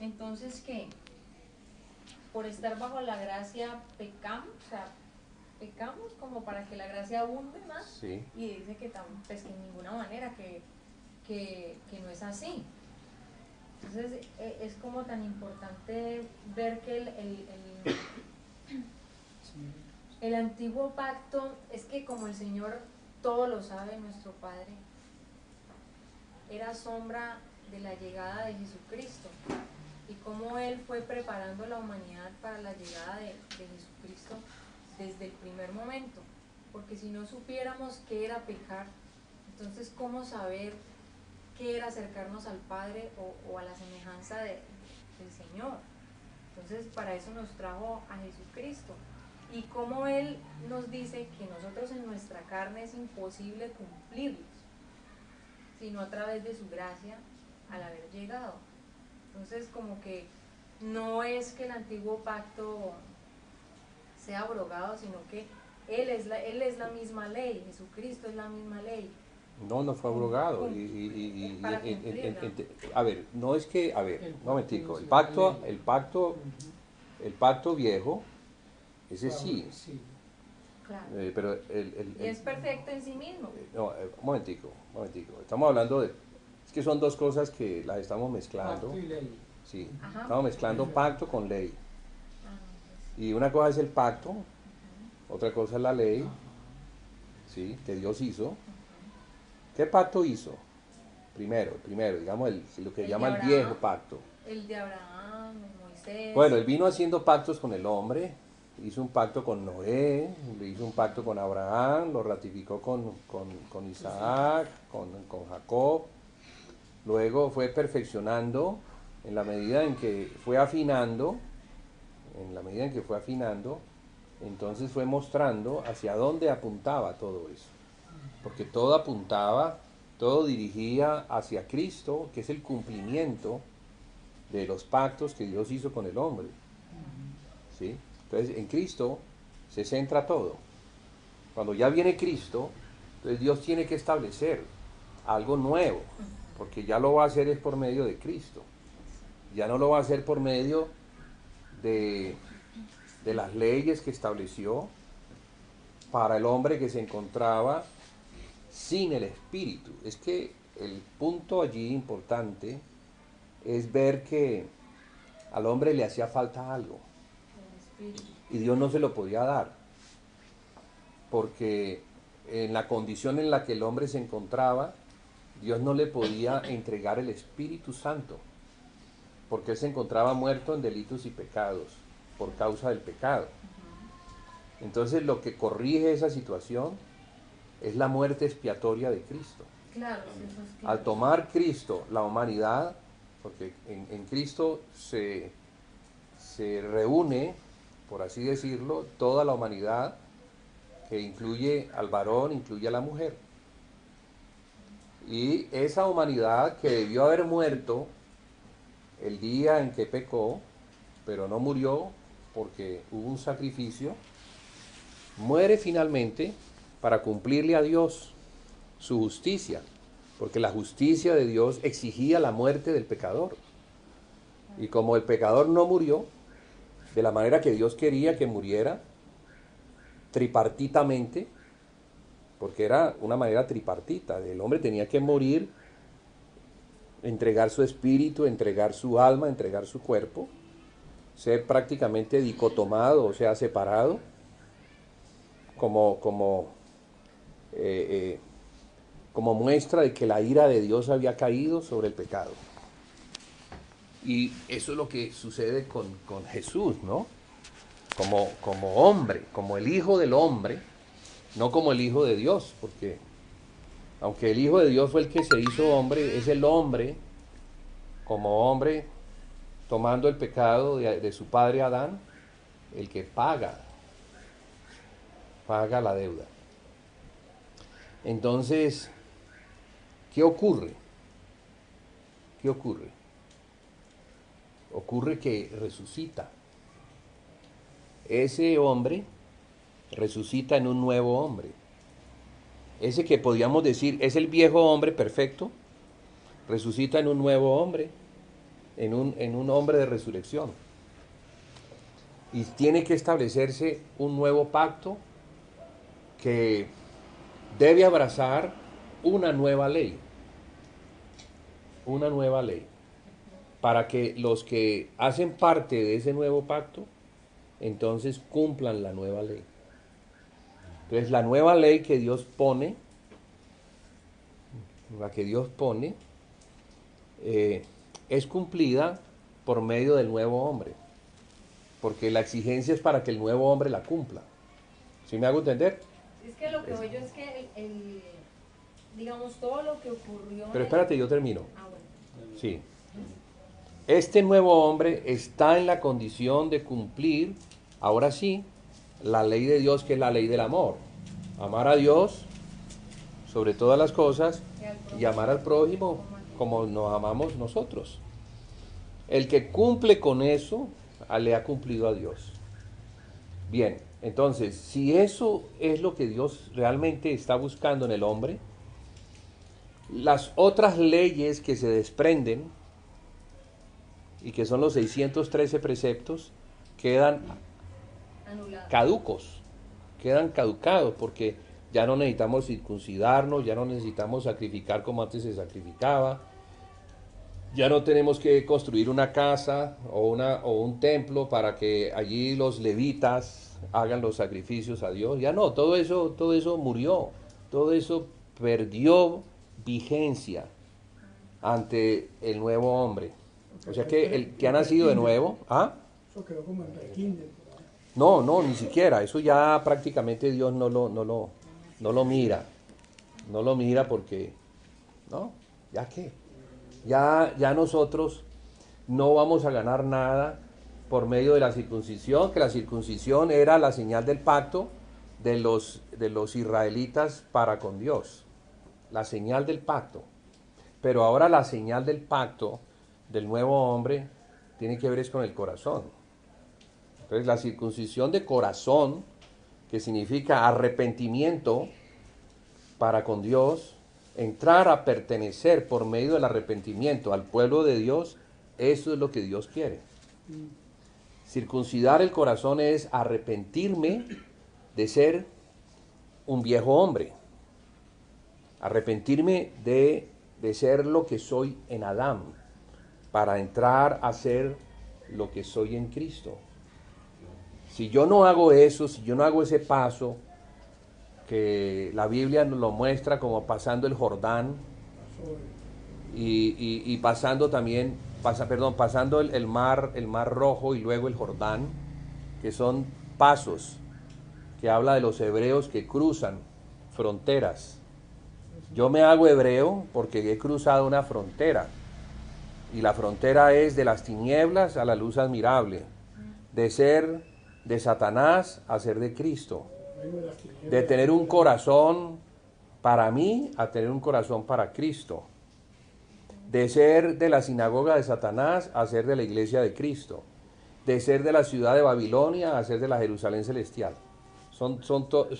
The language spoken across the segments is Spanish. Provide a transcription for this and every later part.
Entonces, ¿qué? Por estar bajo la gracia pecamos, o sea, pecamos como para que la gracia abunde más. Sí. Y dice que, pues, que en ninguna manera, que no es así. Entonces es como tan importante ver que el antiguo pacto es que, como el Señor todo lo sabe, nuestro Padre, era sombra de la llegada de Jesucristo, y cómo Él fue preparando la humanidad para la llegada de Jesucristo desde el primer momento. Porque si no supiéramos qué era pecar, entonces ¿cómo saber qué era acercarnos al Padre o a la semejanza del Señor? Entonces, para eso nos trajo a Jesucristo. Y como Él nos dice que nosotros en nuestra carne es imposible cumplirlos, sino a través de su gracia al haber llegado. Entonces, como que no es que el antiguo pacto sea abrogado, sino que Él es la misma ley, Jesucristo es la misma ley. No fue abrogado. Para cumplirla. A ver, no es que, a ver, un momentico, el pacto viejo, ese sí, Claro. pero Y es perfecto en sí mismo. no, un momentico, estamos hablando de, es que son dos cosas que las estamos mezclando. Pacto y ley. Sí, Ajá. estamos mezclando pacto con ley. Ah, Y una cosa es el pacto, otra cosa es la ley, ¿sí?, que Dios hizo. ¿Qué pacto hizo? Primero, digamos, lo que llama el viejo pacto. El de Abraham, Moisés. Bueno, él vino haciendo pactos con el hombre, hizo un pacto con Noé, le hizo un pacto con Abraham, lo ratificó con Isaac, con Jacob. Luego fue perfeccionando en la medida en que fue afinando, entonces fue mostrando hacia dónde apuntaba todo eso. Porque todo apuntaba, todo dirigía hacia Cristo, que es el cumplimiento de los pactos que Dios hizo con el hombre. ¿Sí? Entonces, en Cristo se centra todo. Cuando ya viene Cristo, entonces Dios tiene que establecer algo nuevo, porque ya lo va a hacer es por medio de Cristo. Ya no lo va a hacer por medio de las leyes que estableció para el hombre que se encontraba sin el Espíritu. Es que el punto allí importante es ver que al hombre le hacía falta algo y Dios no se lo podía dar, porque en la condición en la que el hombre se encontraba, Dios no le podía entregar el Espíritu Santo, porque él se encontraba muerto en delitos y pecados por causa del pecado. Entonces lo que corrige esa situación es la muerte expiatoria de Cristo. Claro, eso es claro. Al tomar Cristo la humanidad, porque en Cristo se reúne, por así decirlo, toda la humanidad, que incluye al varón, incluye a la mujer. Y esa humanidad que debió haber muerto el día en que pecó, pero no murió porque hubo un sacrificio, muere finalmente para cumplirle a Dios su justicia, porque la justicia de Dios exigía la muerte del pecador. Y como el pecador no murió de la manera que Dios quería que muriera, tripartitamente, porque era una manera tripartita, el hombre tenía que morir, entregar su espíritu, entregar su alma, entregar su cuerpo, ser prácticamente dicotomado, o sea, separado, como muestra de que la ira de Dios había caído sobre el pecado. Y eso es lo que sucede con Jesús, ¿no? Como hombre, como el Hijo del hombre, no como el Hijo de Dios, porque aunque el Hijo de Dios fue el que se hizo hombre, es el hombre, como hombre, tomando el pecado de su padre Adán, el que paga la deuda. Entonces, ¿qué ocurre? Ocurre que resucita. Ese hombre resucita en un nuevo hombre. Ese que podríamos decir es el viejo hombre perfecto, resucita en un nuevo hombre, en un hombre de resurrección. Y tiene que establecerse un nuevo pacto que debe abrazar una nueva ley, para que los que hacen parte de ese nuevo pacto, entonces cumplan la nueva ley. Entonces la nueva ley que Dios pone, es cumplida por medio del nuevo hombre, porque la exigencia es para que el nuevo hombre la cumpla. ¿Sí me hago entender? Es que lo que veo yo es que digamos, todo lo que ocurrió... Pero espérate, yo termino. Bueno. Sí. Este nuevo hombre está en la condición de cumplir, ahora sí, la ley de Dios, que es la ley del amor. Amar a Dios sobre todas las cosas y amar al prójimo como nos amamos nosotros. El que cumple con eso, le ha cumplido a Dios. Bien, entonces, si eso es lo que Dios realmente está buscando en el hombre, las otras leyes que se desprenden, y que son los 613 preceptos, quedan caducos, quedan caducados, porque ya no necesitamos circuncidarnos, ya no necesitamos sacrificar como antes se sacrificaba, ya no tenemos que construir una casa o un templo para que allí los levitas hagan los sacrificios a Dios. Ya no, todo eso murió, todo eso perdió vigencia ante el nuevo hombre. O sea que el que ha nacido de nuevo, ¿ah? Eso quedó como en prekinder. No, ni siquiera. Eso ya prácticamente Dios no lo mira. No lo mira porque, ¿no? ¿Ya qué? Ya nosotros no vamos a ganar nada por medio de la circuncisión, que la circuncisión era la señal del pacto de los israelitas para con Dios. La señal del pacto. Pero ahora la señal del pacto del nuevo hombre tiene que ver es con el corazón. Entonces la circuncisión de corazón, que significa arrepentimiento para con Dios, entrar a pertenecer por medio del arrepentimiento al pueblo de Dios, eso es lo que Dios quiere. Circuncidar el corazón es arrepentirme de ser un viejo hombre, arrepentirme de ser lo que soy en Adán, para entrar a ser lo que soy en Cristo. Si yo no hago eso, si yo no hago ese paso, que la Biblia nos lo muestra como pasando el Jordán y pasando también, pasando el mar Rojo y luego el Jordán, que son pasos que habla de los hebreos que cruzan fronteras. Yo me hago hebreo porque he cruzado una frontera, y la frontera es de las tinieblas a la luz admirable, de ser de Satanás a ser de Cristo, de tener un corazón para mí a tener un corazón para Cristo, de ser de la sinagoga de Satanás a ser de la iglesia de Cristo, de ser de la ciudad de Babilonia a ser de la Jerusalén celestial. Son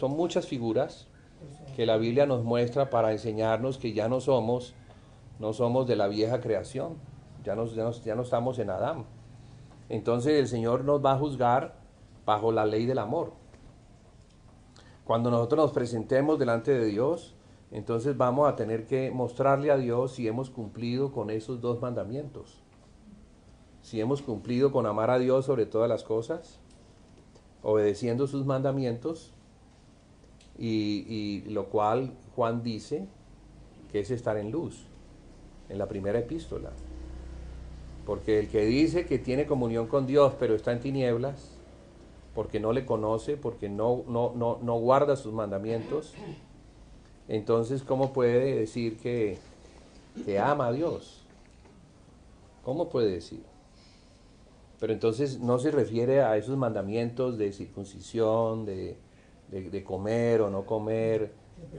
muchas figuras que la Biblia nos muestra para enseñarnos que ya no somos de la vieja creación, ya no estamos en Adán. Entonces el Señor nos va a juzgar bajo la ley del amor. Cuando nosotros nos presentemos delante de Dios, entonces vamos a tener que mostrarle a Dios si hemos cumplido con esos dos mandamientos. Si hemos cumplido con amar a Dios sobre todas las cosas, obedeciendo sus mandamientos, y lo cual Juan dice que es estar en luz, en la primera epístola. Porque el que dice que tiene comunión con Dios pero está en tinieblas, porque no le conoce, porque no guarda sus mandamientos, entonces ¿cómo puede decir que ama a Dios? ¿Cómo puede decir? Pero entonces no se refiere a esos mandamientos de circuncisión, de comer o no comer,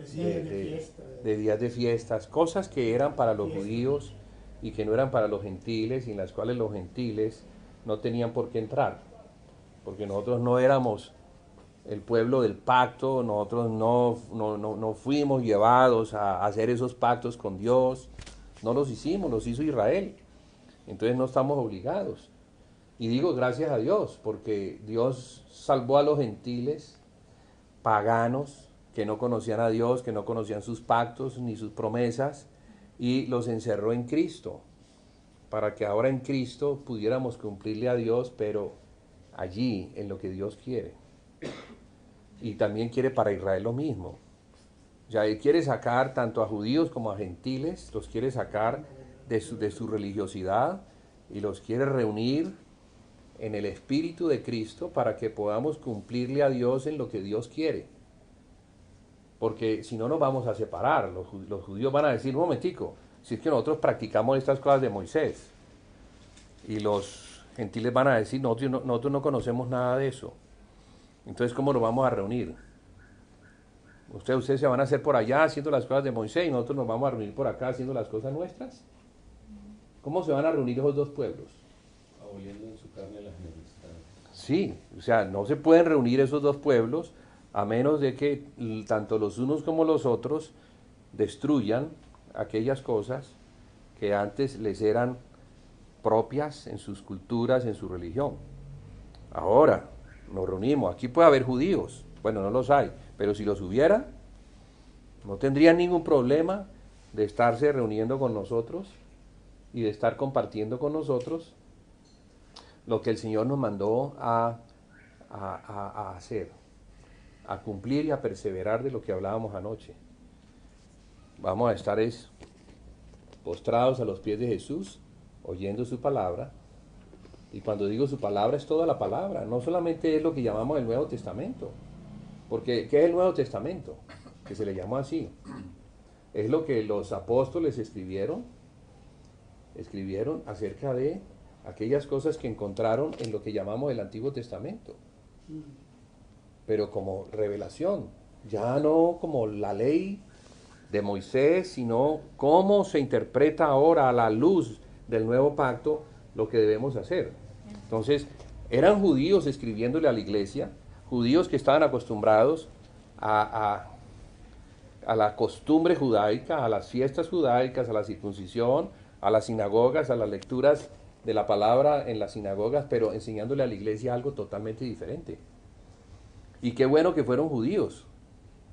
de días de fiestas, cosas que eran para los judíos y que no eran para los gentiles, y en las cuales los gentiles no tenían por qué entrar, porque nosotros no éramos el pueblo del pacto, nosotros no fuimos llevados a hacer esos pactos con Dios, no los hicimos, los hizo Israel. Entonces no estamos obligados. Y digo gracias a Dios, porque Dios salvó a los gentiles paganos que no conocían a Dios, que no conocían sus pactos ni sus promesas, y los encerró en Cristo, para que ahora en Cristo pudiéramos cumplirle a Dios, pero allí, en lo que Dios quiere. Y también quiere para Israel lo mismo. O sea, Él quiere sacar tanto a judíos como a gentiles, los quiere sacar de su religiosidad y los quiere reunir en el Espíritu de Cristo para que podamos cumplirle a Dios en lo que Dios quiere. Porque si no nos vamos a separar, los judíos van a decir, un momentico, si es que nosotros practicamos estas cosas de Moisés, y los gentiles van a decir, nosotros no conocemos nada de eso. Entonces, ¿cómo nos vamos a reunir? Ustedes se van a hacer por allá haciendo las cosas de Moisés y nosotros nos vamos a reunir por acá haciendo las cosas nuestras. ¿Cómo se van a reunir esos dos pueblos? Aboliendo en su carne las enemistades. Sí, o sea, no se pueden reunir esos dos pueblos a menos de que tanto los unos como los otros destruyan aquellas cosas que antes les eran propias en sus culturas, en su religión. Ahora nos reunimos, aquí puede haber judíos, bueno, no los hay, pero si los hubiera, no tendrían ningún problema de estarse reuniendo con nosotros y de estar compartiendo con nosotros lo que el Señor nos mandó a hacer, a cumplir y a perseverar de lo que hablábamos anoche. Vamos a estar postrados a los pies de Jesús, oyendo su palabra. Y cuando digo su palabra es toda la palabra, no solamente es lo que llamamos el Nuevo Testamento. Porque, ¿qué es el Nuevo Testamento? Que se le llamó así. Es lo que los apóstoles escribieron acerca de aquellas cosas que encontraron en lo que llamamos el Antiguo Testamento. Pero como revelación, ya no como la ley de Moisés, sino cómo se interpreta ahora a la luz del nuevo pacto lo que debemos hacer. Entonces, eran judíos escribiéndole a la iglesia, judíos que estaban acostumbrados a la costumbre judaica, a las fiestas judaicas, a la circuncisión, a las sinagogas, a las lecturas de la palabra en las sinagogas, pero enseñándole a la iglesia algo totalmente diferente. Y qué bueno que fueron judíos,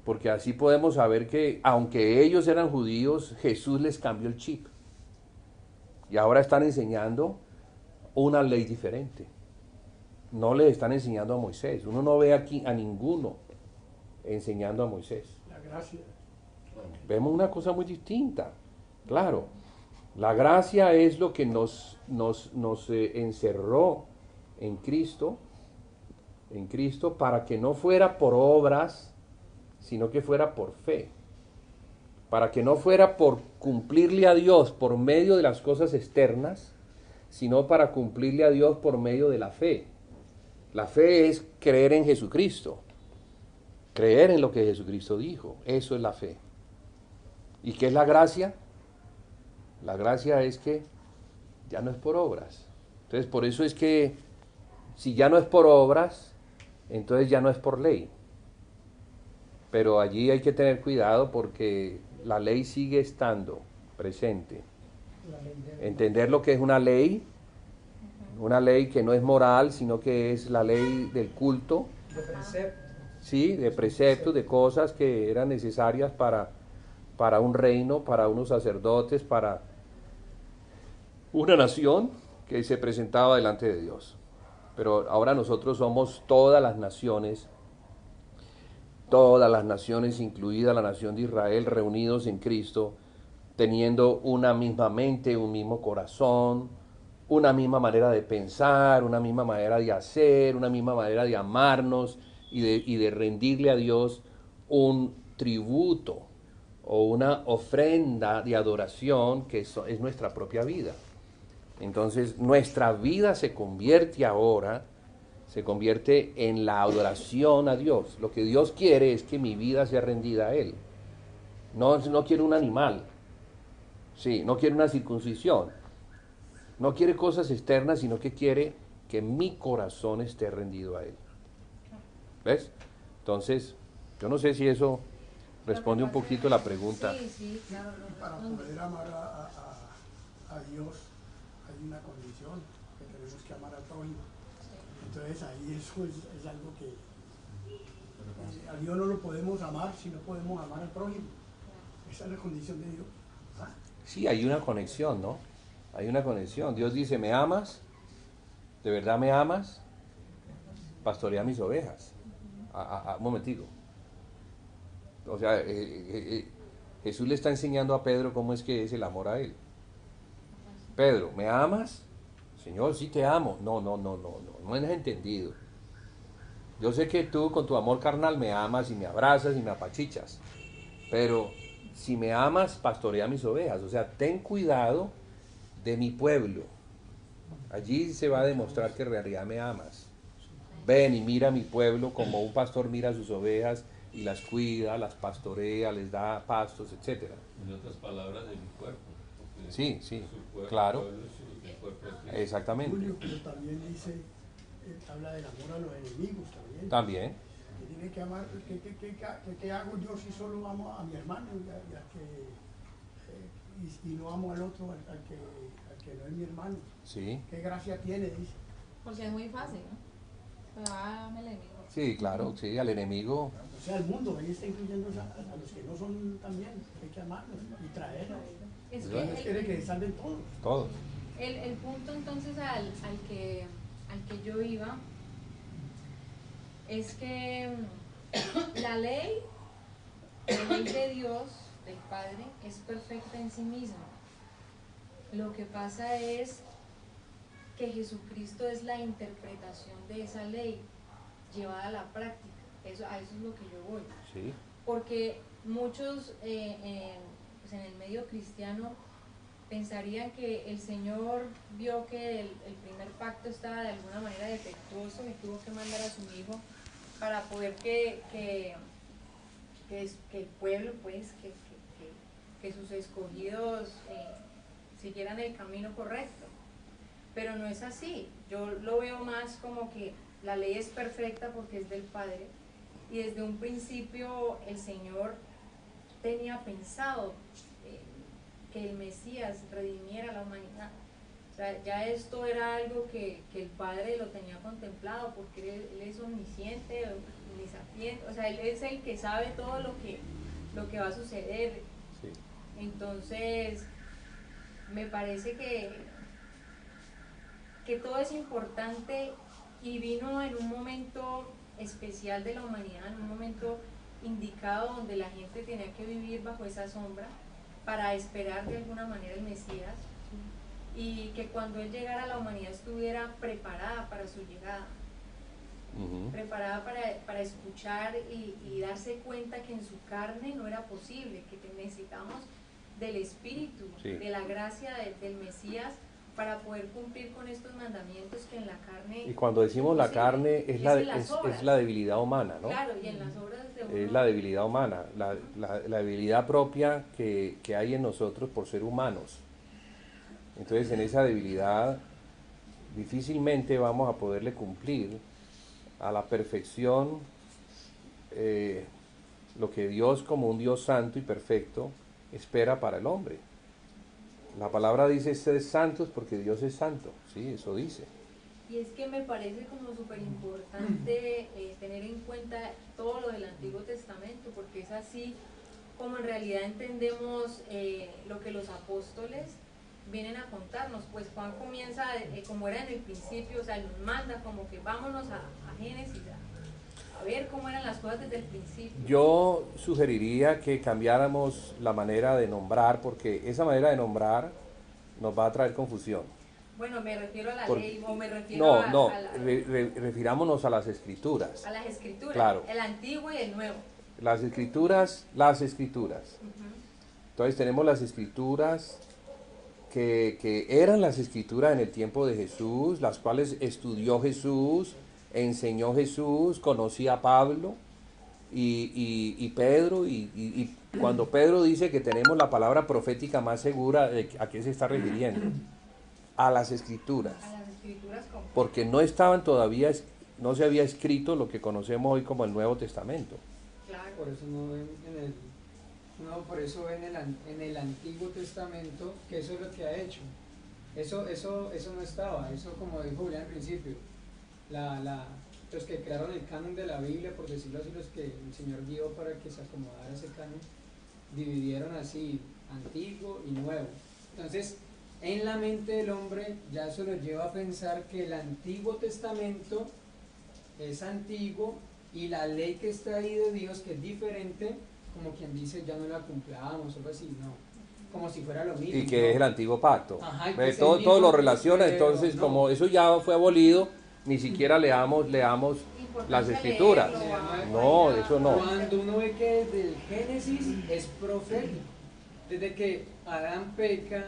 porque así podemos saber que, aunque ellos eran judíos, Jesús les cambió el chip. Y ahora están enseñando una ley diferente. No les están enseñando a Moisés. Uno no ve aquí a ninguno enseñando a Moisés. La gracia. Vemos una cosa muy distinta. Claro, la gracia es lo que nos encerró en Cristo, para que no fuera por obras, sino que fuera por fe. Para que no fuera por cumplirle a Dios por medio de las cosas externas, sino para cumplirle a Dios por medio de la fe. La fe es creer en Jesucristo, creer en lo que Jesucristo dijo. Eso es la fe. ¿Y qué es la gracia? La gracia es que ya no es por obras. Entonces, por eso es que si ya no es por obras, entonces ya no es por ley. Pero allí hay que tener cuidado porque la ley sigue estando presente. Entender lo que es una ley que no es moral, sino que es la ley del culto. De precepto. Sí, de preceptos, de cosas que eran necesarias para un reino, para unos sacerdotes, para una nación que se presentaba delante de Dios. Pero ahora nosotros somos todas las naciones, incluida la nación de Israel, reunidos en Cristo, teniendo una misma mente, un mismo corazón, una misma manera de pensar, una misma manera de hacer, una misma manera de amarnos y de rendirle a Dios un tributo o una ofrenda de adoración que es nuestra propia vida. Entonces nuestra vida se convierte en la adoración a Dios. Lo que Dios quiere es que mi vida sea rendida a Él. No quiere un animal, sí, no quiere una circuncisión, no quiere cosas externas, sino que quiere que mi corazón esté rendido a Él. ¿Ves? Entonces, yo no sé si eso responde un poquito a la pregunta. Sí, claro. Para poder amar a Dios hay una condición, que tenemos que amar al prójimo. Entonces ahí eso es algo que a Dios no lo podemos amar si no podemos amar al prójimo. Esa es la condición de Dios. ¿Ah? Sí, hay una conexión, ¿no? Hay una conexión. Dios dice, ¿me amas? ¿De verdad me amas? Pastorea mis ovejas. Un momentico. O sea, Jesús le está enseñando a Pedro cómo es que es el amor a él. Pedro, ¿me amas? Señor, sí te amo. No has entendido. Yo sé que tú con tu amor carnal me amas y me abrazas y me apachichas, pero si me amas, pastorea mis ovejas. O sea, ten cuidado de mi pueblo. Allí se va a demostrar que en realidad me amas. Ven y mira a mi pueblo como un pastor mira a sus ovejas y las cuida, las pastorea, les da pastos, etcétera. En otras palabras, de mi cuerpo. Sí, Su cuerpo, claro. El cuerpo es Cristo. Exactamente. Julio, pero también dice, habla del amor a los enemigos también. También. Que tiene que amar, ¿qué hago yo si solo amo a mi hermano y no amo al otro, al que no es mi hermano? Sí. ¿Qué gracia tiene? Dice. Porque es muy fácil, ¿no? Pero el enemigo. Sí, claro, sí, al enemigo. O sea, el mundo, ahí está incluyendo a los que no son también, hay que amarlos y traerlos. Es Dios que quiere que salven todos. Todos. el punto entonces al que yo iba es que la ley de Dios, del Padre, es perfecta en sí misma. Lo que pasa es que Jesucristo es la interpretación de esa ley llevada a la práctica. A eso es lo que yo voy. Sí. Porque muchos pues en el medio cristiano pensarían que el Señor vio que el primer pacto estaba de alguna manera defectuoso y tuvo que mandar a su hijo para poder que el pueblo, pues, que sus escogidos siguieran el camino correcto. Pero no es así. Yo lo veo más como que la ley es perfecta porque es del Padre, y desde un principio el Señor tenía pensado que el Mesías redimiera a la humanidad. O sea, ya esto era algo que el Padre lo tenía contemplado, porque él es omnisciente, omnisapiente, o sea, Él es el que sabe todo lo que va a suceder. Sí. Entonces, me parece que todo es importante y vino en un momento especial de la humanidad, en un momento indicado donde la gente tenía que vivir bajo esa sombra para esperar de alguna manera el Mesías, y que cuando Él llegara la humanidad estuviera preparada para su llegada, preparada para escuchar y darse cuenta que en su carne no era posible, que necesitamos del Espíritu, sí, de la gracia del Mesías para poder cumplir con estos mandamientos que en la carne... Y cuando decimos la carne es la debilidad humana, ¿no? Claro, y en las obras de uno... Es la debilidad humana, la debilidad propia que hay en nosotros por ser humanos. Entonces en esa debilidad difícilmente vamos a poderle cumplir a la perfección lo que Dios, como un Dios santo y perfecto, espera para el hombre. La palabra dice, sed santos porque Dios es santo, sí, eso dice. Y es que me parece como súper importante tener en cuenta todo lo del Antiguo Testamento, porque es así como en realidad entendemos lo que los apóstoles vienen a contarnos. Pues Juan comienza como era en el principio, o sea, nos manda como que vámonos a Génesis, a ver cómo eran las cosas desde el principio. Yo sugeriría que cambiáramos la manera de nombrar, porque esa manera de nombrar nos va a traer confusión. Bueno, me refiero a la ley, o me refiero refirámonos a las escrituras. A las escrituras, claro. El antiguo y el nuevo. Las escrituras. Entonces tenemos las escrituras que eran las escrituras en el tiempo de Jesús, las cuales estudió Jesús, enseñó Jesús, conocía a Pablo y Pedro, y cuando Pedro dice que tenemos la palabra profética más segura, ¿a qué se está refiriendo? A las escrituras. A las escrituras completas. Porque no estaban todavía, no se había escrito lo que conocemos hoy como el Nuevo Testamento. Claro. Por eso por eso en el Antiguo Testamento, que eso es lo que ha hecho. Eso no estaba, eso como dijo Julián al principio, los que crearon el canon de la Biblia, por decirlo así, los que el Señor guió para que se acomodara ese canon, dividieron así, antiguo y nuevo. Entonces, en la mente del hombre ya eso lo lleva a pensar que el Antiguo Testamento es antiguo y la ley que está ahí de Dios, que es diferente, como quien dice, ya no la cumplamos o algo así, no, como si fuera lo mismo. Y que es el antiguo pacto. Ajá, Todo lo relaciona, pero entonces no. como eso ya fue abolido, ni siquiera leamos las escrituras. No, eso no. Cuando uno ve que desde el Génesis es profético, desde que Adán peca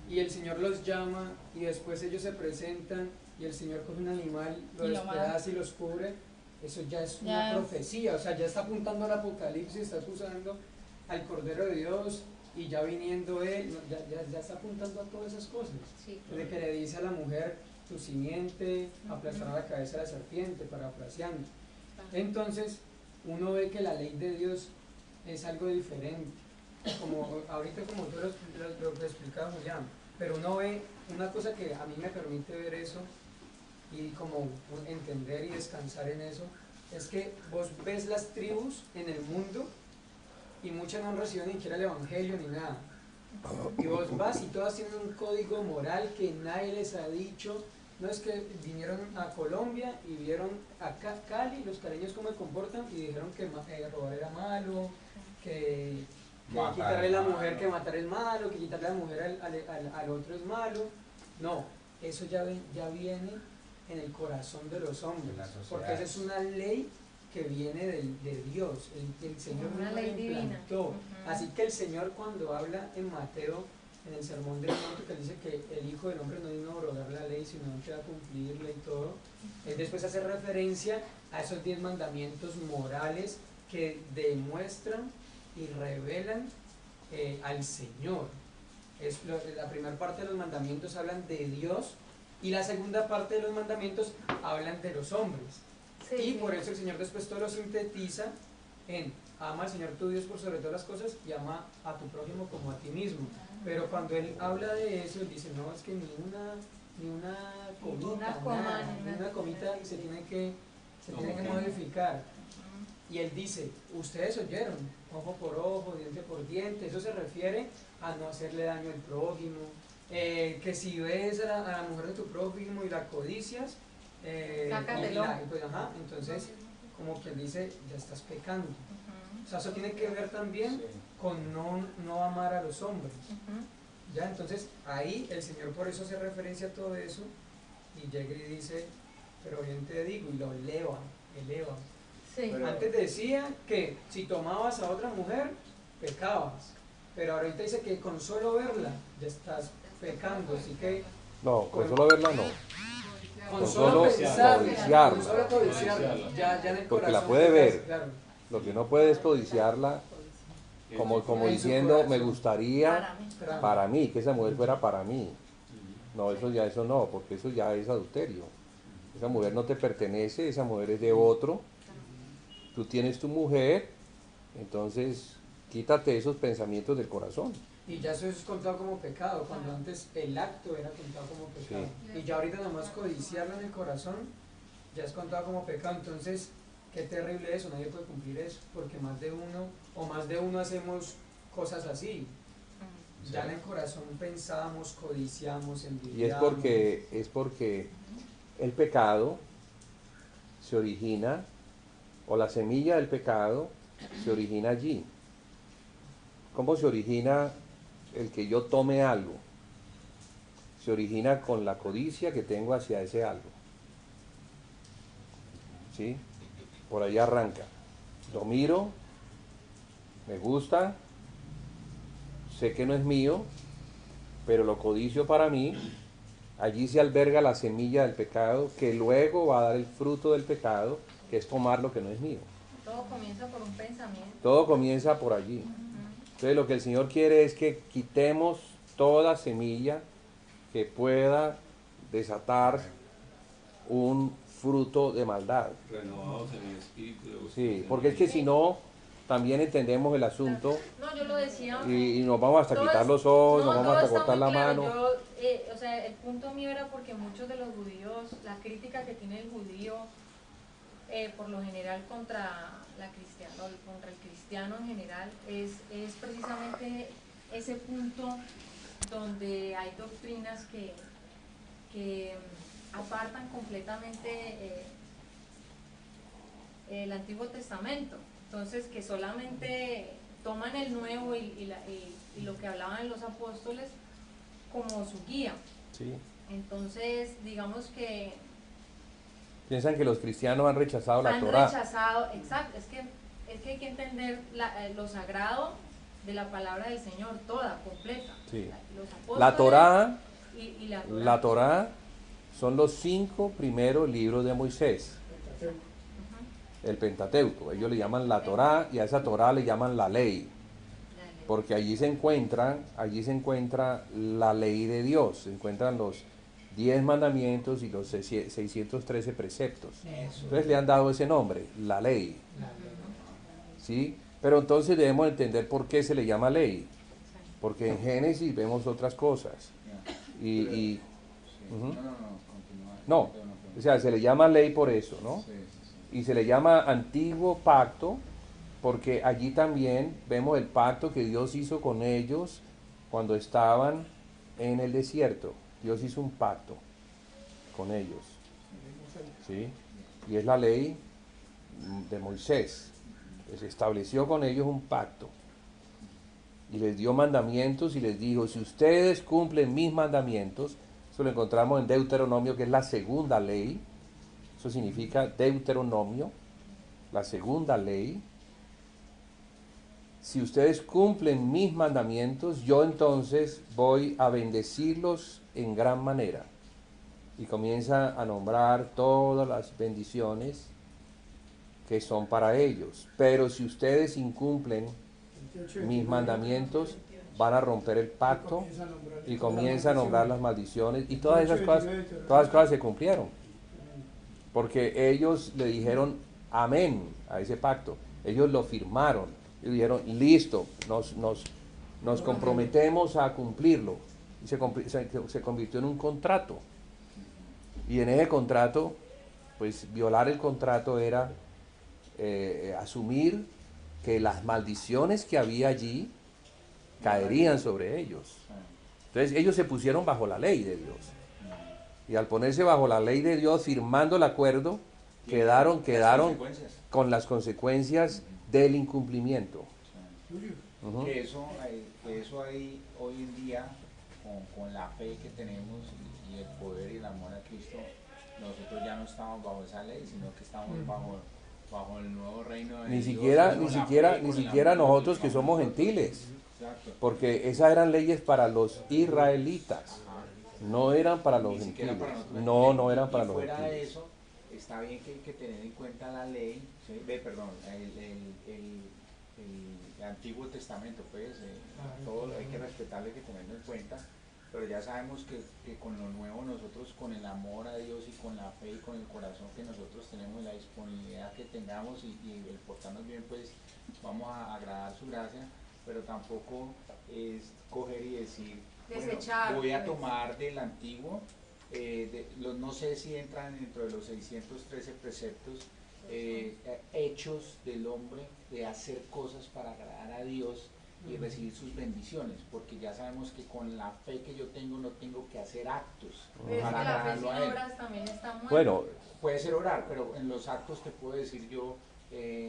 y el Señor los llama y después ellos se presentan y el Señor coge un animal, lo despedaza y los cubre, eso ya es una profecía, o sea, ya está apuntando al Apocalipsis, está acusando al Cordero de Dios y ya viniendo Él, ya está apuntando a todas esas cosas. Sí. Desde que le dice a la mujer, tu simiente aplastará la cabeza de la serpiente, parafraseando. Entonces, uno ve que la ley de Dios es algo diferente, como ahorita como tú lo explicaba Julián, pero uno ve una cosa que a mí me permite ver eso y como entender y descansar en eso, es que vos ves las tribus en el mundo y muchas no han recibido ni siquiera el evangelio ni nada, y vos vas y todas tienen un código moral que nadie les ha dicho. No es que vinieron a Colombia y vieron a Cali, los caleños cómo se comportan y dijeron que robar era malo, que quitarle la mujer, que matar es malo, que quitarle la mujer al otro es malo. No, eso ya viene en el corazón de los hombres, porque esa es una ley que viene de Dios, el Señor una ley divina. Así que el Señor, cuando habla en Mateo, en el sermón del monte, que dice que el Hijo del Hombre no vino a abrogar la ley, sino que a cumplirla y todo, él después hace referencia a esos 10 mandamientos morales que demuestran y revelan al Señor. La primera parte de los mandamientos hablan de Dios y la segunda parte de los mandamientos hablan de los hombres. Sí, y por eso el Señor después todo lo sintetiza en ama al Señor tu Dios por sobre todas las cosas y ama a tu prójimo como a ti mismo. Pero cuando él habla de eso, él dice, no, es que ni una comita se tiene que modificar. Y él dice, ustedes oyeron, ojo por ojo, diente por diente, eso se refiere a no hacerle daño al prójimo, que si ves a la mujer de tu prójimo y la codicias, entonces, como quien dice, ya estás pecando. O sea, eso tiene que ver también con no amar a los hombres. ¿Ya? Entonces, ahí el Señor por eso hace referencia a todo eso y llega y dice, pero bien te digo, y lo eleva. Sí. Antes decía que si tomabas a otra mujer, pecabas. Pero ahorita dice que con solo verla ya estás pecando. Así que... No, con solo verla no. Con solo codiciarla. Con solo codiciarla. Ya en el Porque corazón. la puede ver. Claro. Lo que no puede es codiciarla como diciendo, me gustaría para mí, que esa mujer fuera para mí. No, eso no, porque eso ya es adulterio. Esa mujer no te pertenece, esa mujer es de otro. Tú tienes tu mujer, entonces quítate esos pensamientos del corazón. Y ya eso es contado como pecado, cuando antes el acto era contado como pecado. Sí. Y ya ahorita nomás codiciarlo en el corazón ya es contado como pecado. Entonces, qué terrible eso, nadie puede cumplir eso, porque más de uno hacemos cosas así. Ya en el corazón pensamos, codiciamos, envidiamos. Y es porque el pecado se origina, o la semilla del pecado se origina allí. ¿Cómo se origina el que yo tome algo? Se origina con la codicia que tengo hacia ese algo. ¿Sí? Por ahí arranca. Lo miro, me gusta, sé que no es mío, pero lo codicio para mí. Allí se alberga la semilla del pecado, que luego va a dar el fruto del pecado, que es tomar lo que no es mío. Todo comienza por un pensamiento. Todo comienza por allí. Entonces lo que el Señor quiere es que quitemos toda semilla que pueda desatar un fruto de maldad. Renovados en el espíritu de vosotros. Sí, porque es que si no, también entendemos el asunto No, yo lo decía. y nos vamos hasta Todo quitar es- los ojos, no, nos vamos todo hasta está cortar muy la claro. mano. Yo, o sea, el punto mío era porque muchos de los judíos, la crítica que tiene el judío, por lo general contra contra el cristiano en general, es precisamente ese punto donde hay doctrinas que apartan completamente el Antiguo Testamento. Entonces, que solamente toman el Nuevo y lo que hablaban los apóstoles como su guía. Sí. Entonces, digamos que Piensan que los cristianos han rechazado la han Torá. rechazado, exacto, es que hay que entender lo sagrado de la palabra del Señor, toda, completa. Sí. Los apóstoles La Torá, y la Torá. la Torá son los 5 primeros libros de Moisés, Ujú. el Pentateuco. Ellos le llaman la Torá y a esa Torá le llaman la ley, La ley. porque allí se encuentra la ley de Dios, se encuentran los 10 mandamientos y los 613 preceptos. Eso. Entonces le han dado ese nombre, la ley, La- ¿sí? Pero entonces debemos entender por qué se le llama ley, Sí. porque en Génesis vemos otras cosas. Y ujú. No, o sea, se le llama ley por eso, ¿no? Y se le llama antiguo pacto porque allí también vemos el pacto que Dios hizo con ellos cuando estaban en el desierto. Dios hizo un pacto con ellos, ¿sí? Y es la ley de Moisés. Se estableció con ellos un pacto y les dio mandamientos y les dijo, si ustedes cumplen mis mandamientos, eso lo encontramos en Deuteronomio, que es la segunda ley. Eso significa Deuteronomio, la segunda ley. Si ustedes cumplen mis mandamientos, yo entonces voy a bendecirlos en gran manera. Y comienza a nombrar todas las bendiciones que son para ellos. Pero si ustedes incumplen 28, mis mandamientos, van a romper el pacto y comienza a nombrar las maldiciones. Y todas esas cosas se cumplieron. Porque ellos le dijeron amén a ese pacto. Ellos lo firmaron. Y dijeron, listo, nos comprometemos a cumplirlo. Y se convirtió en un contrato. Y en ese contrato, pues violar el contrato era asumir que las maldiciones que había allí caerían sobre ellos. Entonces ellos se pusieron bajo la ley de Dios. Y al ponerse bajo la ley de Dios, firmando el acuerdo, quedaron con las consecuencias del incumplimiento. Ujú. Que eso hay hoy en día, con la fe que tenemos y el poder y el amor a Cristo, nosotros ya no estamos bajo esa ley, sino que estamos bajo el nuevo reino de Ni Dios, siquiera con la fe, nosotros con que el somos amor. gentiles, Exacto. porque esas eran leyes para los israelitas, no eran para los Ni siquiera gentiles. para nosotros. No eran para Y los fuera de gentiles. eso, está bien que hay que tener en cuenta la ley, ¿sí? El Antiguo Testamento, pues, todo hay que respetarlo, hay que tenerlo en cuenta, pero ya sabemos que con lo nuevo nosotros, con el amor a Dios y con la fe y con el corazón que nosotros tenemos, la disponibilidad que tengamos y el portarnos bien, pues vamos a agradar su gracia, pero tampoco es coger y decir, Desechar, bueno, voy a pues. tomar del antiguo, no sé si entran dentro de los 613 preceptos, hechos del hombre de hacer cosas para agradar a Dios y recibir sus bendiciones, porque ya sabemos que con la fe que yo tengo no tengo que hacer actos Pero es para que la fe agradarlo sin a él. obras también está muerta. Bueno, Puede ser orar, pero en los actos te puedo decir yo,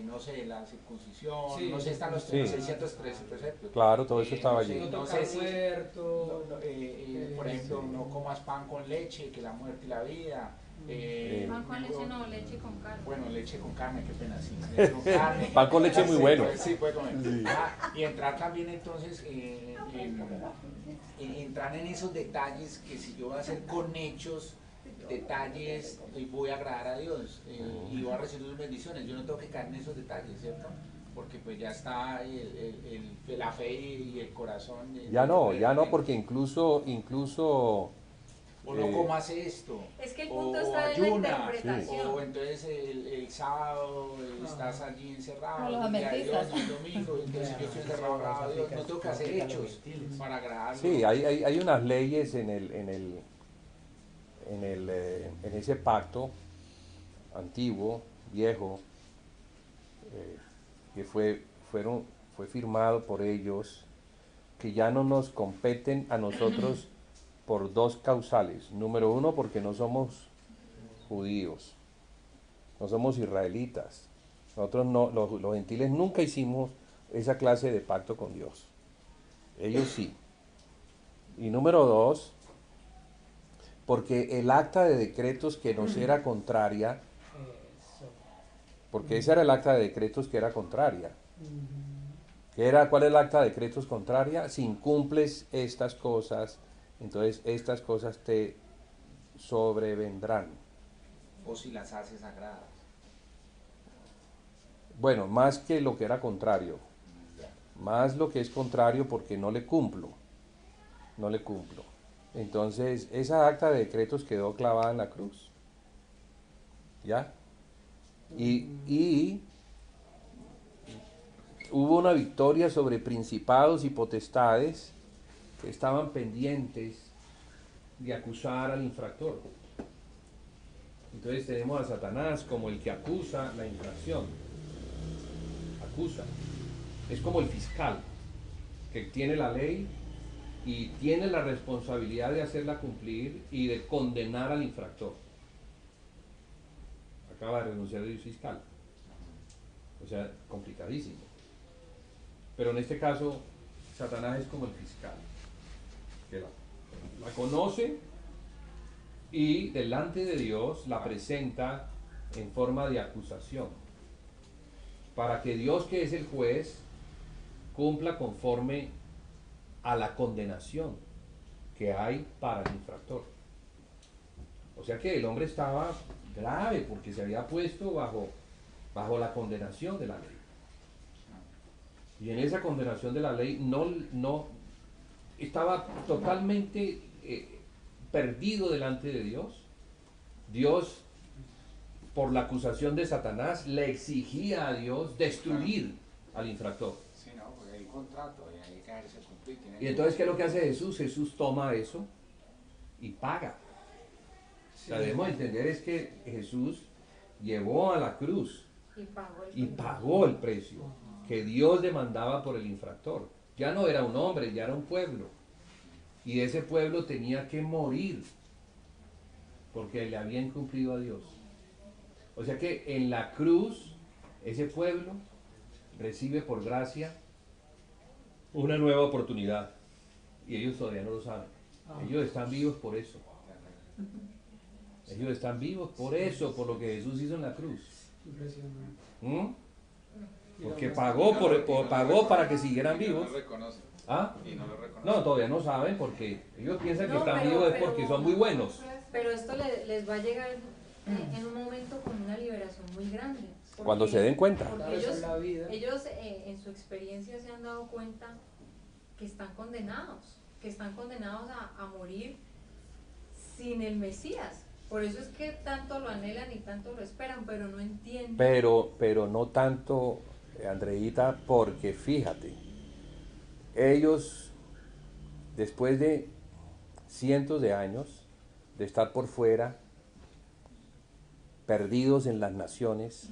no sé, la circuncisión, Sí, no sé, están los sí. 613 preceptos. claro, todo eso estaba no sé, allí. No no tocar sé si- muerto. por ejemplo, Sí. no comas pan con leche, que la muerte y la vida. Pan con leche no, leche con carne. Bueno, leche con carne, qué pena, sí. Leche con carne. Pan con leche es muy Sí, bueno. pues, sí, puede comer. Sí. Y entrar también entonces entrar en esos detalles que si yo voy a hacer con hechos, detalles, voy a agradar a Dios y voy a recibir sus bendiciones. Yo no tengo que caer en esos detalles, ¿cierto? Porque pues ya está la fe y el corazón. Ya no, porque incluso O no comas esto. Es que el punto está o del ayuna, interpretación. o entonces el sábado estás allí encerrado, Como los el día de Dios, adventistas. el domingo, entonces yo estoy encerrado a Dios, no tengo que hacer hechos para agradarlo. Sí, hay unas leyes en ese pacto antiguo, viejo, que fue firmado por ellos, que ya no nos competen a nosotros por dos causales. Número uno, porque no somos judíos, no somos israelitas. Nosotros no, los gentiles nunca hicimos esa clase de pacto con Dios. Ellos sí. Y número dos, porque el acta de decretos que nos era contraria, Eso. porque ese era el acta de decretos que era contraria. ¿Cuál es el acta de decretos contraria? Si incumples estas cosas, entonces estas cosas te sobrevendrán. O si las haces sagradas. Bueno, más que lo que era contrario, más lo que es contrario porque no le cumplo. Entonces, esa acta de decretos quedó clavada en la cruz. ¿Ya? Y hubo una victoria sobre principados y potestades que estaban pendientes de acusar al infractor. Entonces tenemos a Satanás como el que acusa la infracción. Acusa. Es como el fiscal que tiene la ley y tiene la responsabilidad de hacerla cumplir y de condenar al infractor. Acaba de renunciar el fiscal. O sea, complicadísimo. Pero en este caso, Satanás es como el fiscal, que la conoce y delante de Dios la presenta en forma de acusación, para que Dios, que es el juez, cumpla conforme a la condenación que hay para el infractor. O sea que el hombre estaba grave porque se había puesto bajo la condenación de la ley. Y en esa condenación de la ley no estaba totalmente perdido delante de Dios. Dios, por la acusación de Satanás, le exigía a Dios destruir al infractor. Sí, no, porque hay un contrato y hay que hacerse cumplir. Y entonces, ¿qué es lo que hace Jesús? Jesús toma eso y paga. O sea, debemos entender es que Jesús llevó a la cruz y pagó el precio que Dios demandaba por el infractor. Ya no era un hombre, ya era un pueblo. Y ese pueblo tenía que morir porque le había incumplido a Dios. O sea que en la cruz, ese pueblo recibe por gracia una nueva oportunidad. Y ellos todavía no lo saben. Ellos están vivos por eso. Ellos están vivos por eso, por lo que Jesús hizo en la cruz. Impresionante. Porque pagó para que siguieran vivos. No lo reconocen. ¿Ah? Y no lo reconocen. No, todavía no saben porque ellos piensan que No, están pero- vivos es pero- porque son muy buenos. Pero esto les va a llegar en un momento con una liberación muy grande. Porque- Cuando se den cuenta. Porque Claro, eso es la vida. ellos en su experiencia se han dado cuenta que están condenados a morir sin el Mesías. Por eso es que tanto lo anhelan y tanto lo esperan, pero no entienden. Pero no tanto, Andreita, porque fíjate, ellos, después de cientos de años de estar por fuera, perdidos en las naciones,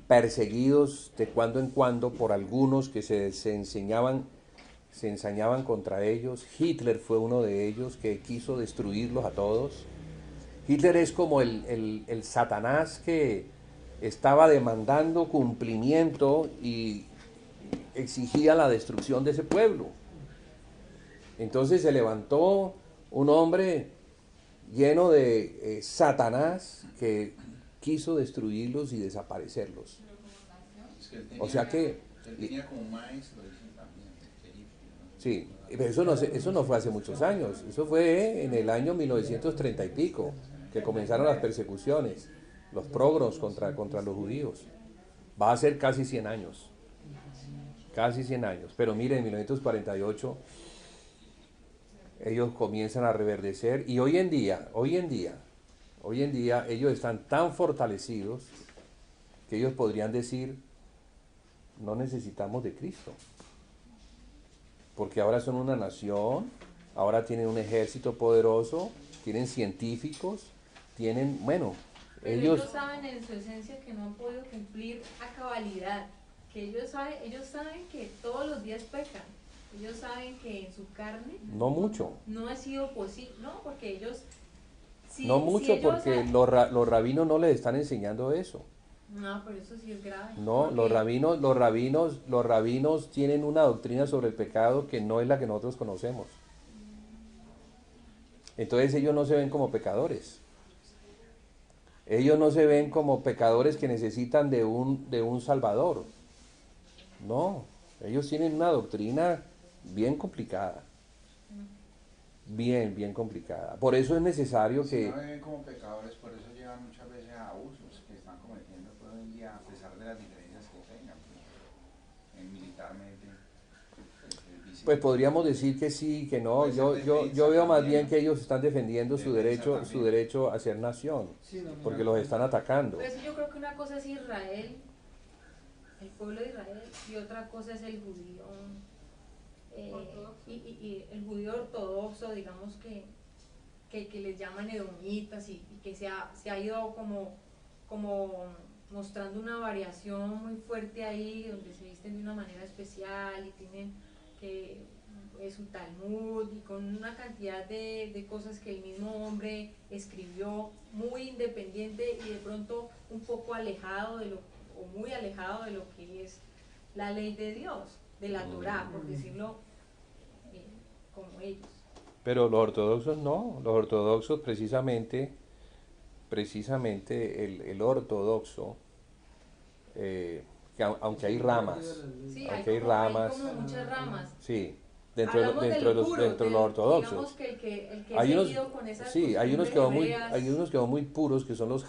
perseguidos de cuando en cuando por algunos que se ensañaban contra ellos. Hitler fue uno de ellos que quiso destruirlos a todos. Hitler es como el Satanás que estaba demandando cumplimiento y exigía la destrucción de ese pueblo. Entonces se levantó un hombre lleno de Satanás que quiso destruirlos y desaparecerlos. Es que él O sea que... él tenía como maestro, dicen también. Sí, pero eso no fue hace muchos años, eso fue en el año 1930 y pico, que comenzaron las persecuciones, los pogroms contra los judíos. Va a ser casi 100 años, pero miren, en 1948 ellos comienzan a reverdecer y hoy en día, Hoy en día ellos están tan fortalecidos que ellos podrían decir, no necesitamos de Cristo, porque ahora son una nación, ahora tienen un ejército poderoso, tienen científicos, tienen, bueno, Pero ellos saben en su esencia que no han podido cumplir a cabalidad, que ellos saben que todos los días pecan, ellos saben que en su carne no mucho. no ha sido posible, no, porque ellos... no mucho, porque los rabinos no les están enseñando eso. No, pero eso sí es grave. No, porque los rabinos tienen una doctrina sobre el pecado que no es la que nosotros conocemos. Entonces ellos no se ven como pecadores. Ellos no se ven como pecadores que necesitan de un salvador. No, ellos tienen una doctrina bien complicada. Bien complicada. Por eso es necesario Si que... no ven como pecadores, por eso llevan muchas veces a abusos que están cometiendo pues, hoy en día, a pesar de las diferencias que tengan, pues, militarmente. Pues podríamos decir que sí, que no. Yo veo más bien que ellos están defendiendo su derecho a ser nación, porque los están atacando. Pero sí, yo creo que una cosa es Israel, el pueblo de Israel, y otra cosa es el judío. Y el judío ortodoxo, digamos que les llaman edomitas y que se ha ido como mostrando una variación muy fuerte ahí, donde se visten de una manera especial y tienen su Talmud y con una cantidad de cosas que el mismo hombre escribió, muy independiente y de pronto un poco alejado muy alejado de lo que es la ley de Dios, de la Torá, por decirlo como ellos. Pero los ortodoxos no, los ortodoxos precisamente el ortodoxo, que aunque hay ramas, Sí, aunque hay ramas, hay como muchas ramas. sí, dentro de los ortodoxos. Que el que Hay unos, con esas sí, hay unos que costumbres van muy puros, que son los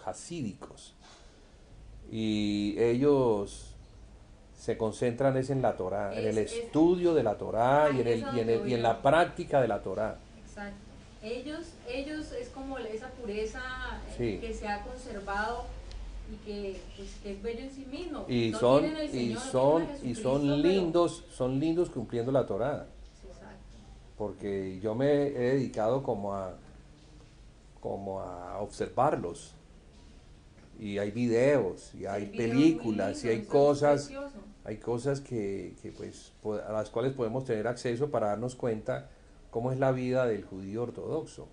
hasídicos, y ellos se concentran en la Torá, en el estudio de la Torá y en la práctica de la Torá. Exacto. Ellos es como esa pureza Sí. que se ha conservado y que es bello en sí mismo. Y No son tienen el Señor, son lindos cumpliendo la Torá. Sí, exacto. Porque yo me he dedicado como a observarlos. Y hay videos, y hay películas, y hay cosas que pues, a las cuales podemos tener acceso para darnos cuenta cómo es la vida del judío ortodoxo.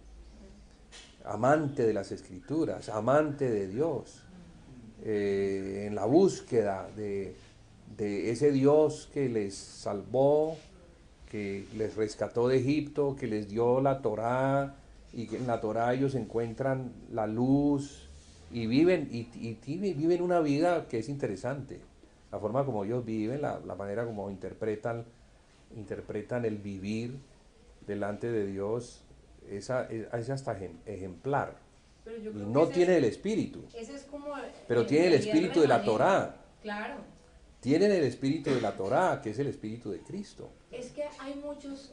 Amante de las Escrituras, amante de Dios, en la búsqueda de ese Dios que les salvó, que les rescató de Egipto, que les dio la Torá, y que en la Torá ellos encuentran la luz, y viven una vida que es interesante. La forma como ellos viven, la manera como interpretan el vivir delante de Dios, es hasta ejemplar. Pero yo Y creo no que tiene el espíritu, ese es como pero tiene el espíritu de la Torá. Claro. Tienen el espíritu de la Torá, que es el espíritu de Cristo. Es que hay muchos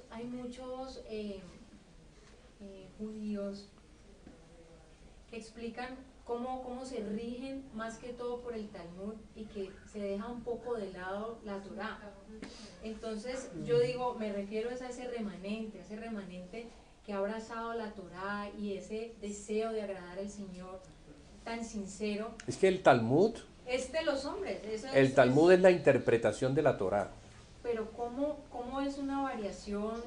judíos que explican cómo se rigen más que todo por el Talmud y que se deja un poco de lado la Torá. Entonces yo digo, me refiero a ese remanente que ha abrazado la Torá y ese deseo de agradar al Señor tan sincero. Es que el Talmud, Es de los hombres. el Talmud es la interpretación de la Torá. Pero cómo es una variación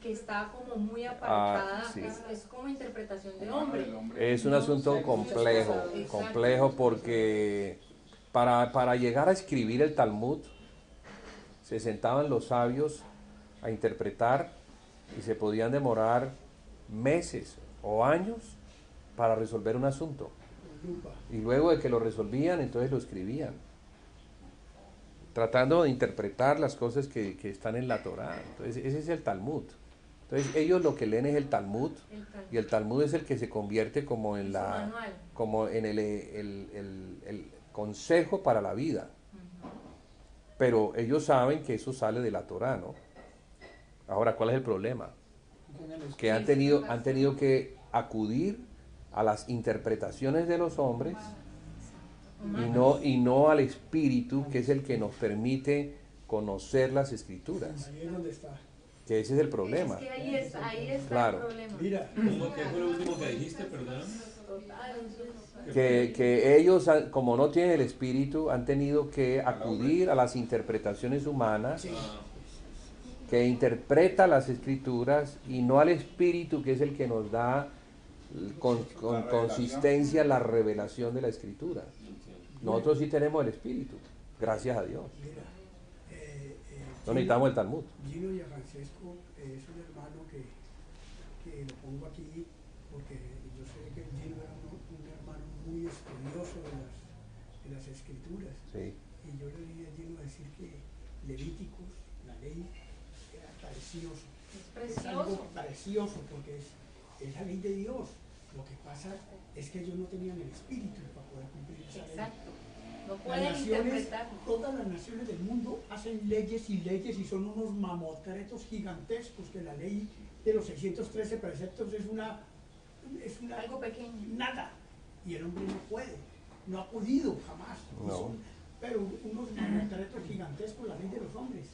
que está como muy apartada, sí. es como interpretación de hombre. Es un asunto complejo porque para llegar a escribir el Talmud se sentaban los sabios a interpretar y se podían demorar meses o años para resolver un asunto. Y luego de que lo resolvían, entonces lo escribían, tratando de interpretar las cosas que están en la Torá. Entonces ese es el Talmud. Entonces ellos lo que leen es el Talmud, y el Talmud es el que se convierte como en el consejo para la vida. Pero ellos saben que eso sale de la Torá, ¿no? Ahora, ¿cuál es el problema? Que han tenido que acudir a las interpretaciones de los hombres y no al Espíritu, que es el que nos permite conocer las Escrituras. Ahí es donde está. Que ese es el problema. Es que ahí está Claro. el problema. Mira, ¿Cómo que fue lo último que dijiste, perdón? Que ellos, como no tienen el Espíritu, han tenido que acudir a las interpretaciones humanas, que interpreta las Escrituras, y no al Espíritu, que es el que nos da con consistencia la revelación de la Escritura. Nosotros sí tenemos el Espíritu, gracias a Dios. mira. No necesitamos el Talmud. Gino Francesco es un hermano que lo pongo aquí porque yo sé que Gino era un hermano muy estudioso de las Escrituras. Sí. Y yo le oí a Gino decir que Levíticos, la ley, era precioso. Es algo precioso. precioso porque es la ley de Dios. Lo que pasa es que ellos no tenían el espíritu para poder cumplir esa ley. Exacto. No Las pueden naciones, interpretarlo. todas las naciones del mundo hacen leyes y son unos mamotretos gigantescos, que la ley de los 613 preceptos es una Algo pequeño. nada, y el hombre no puede, no ha podido jamás. No. Pero unos mamotretos gigantescos la ley de los hombres,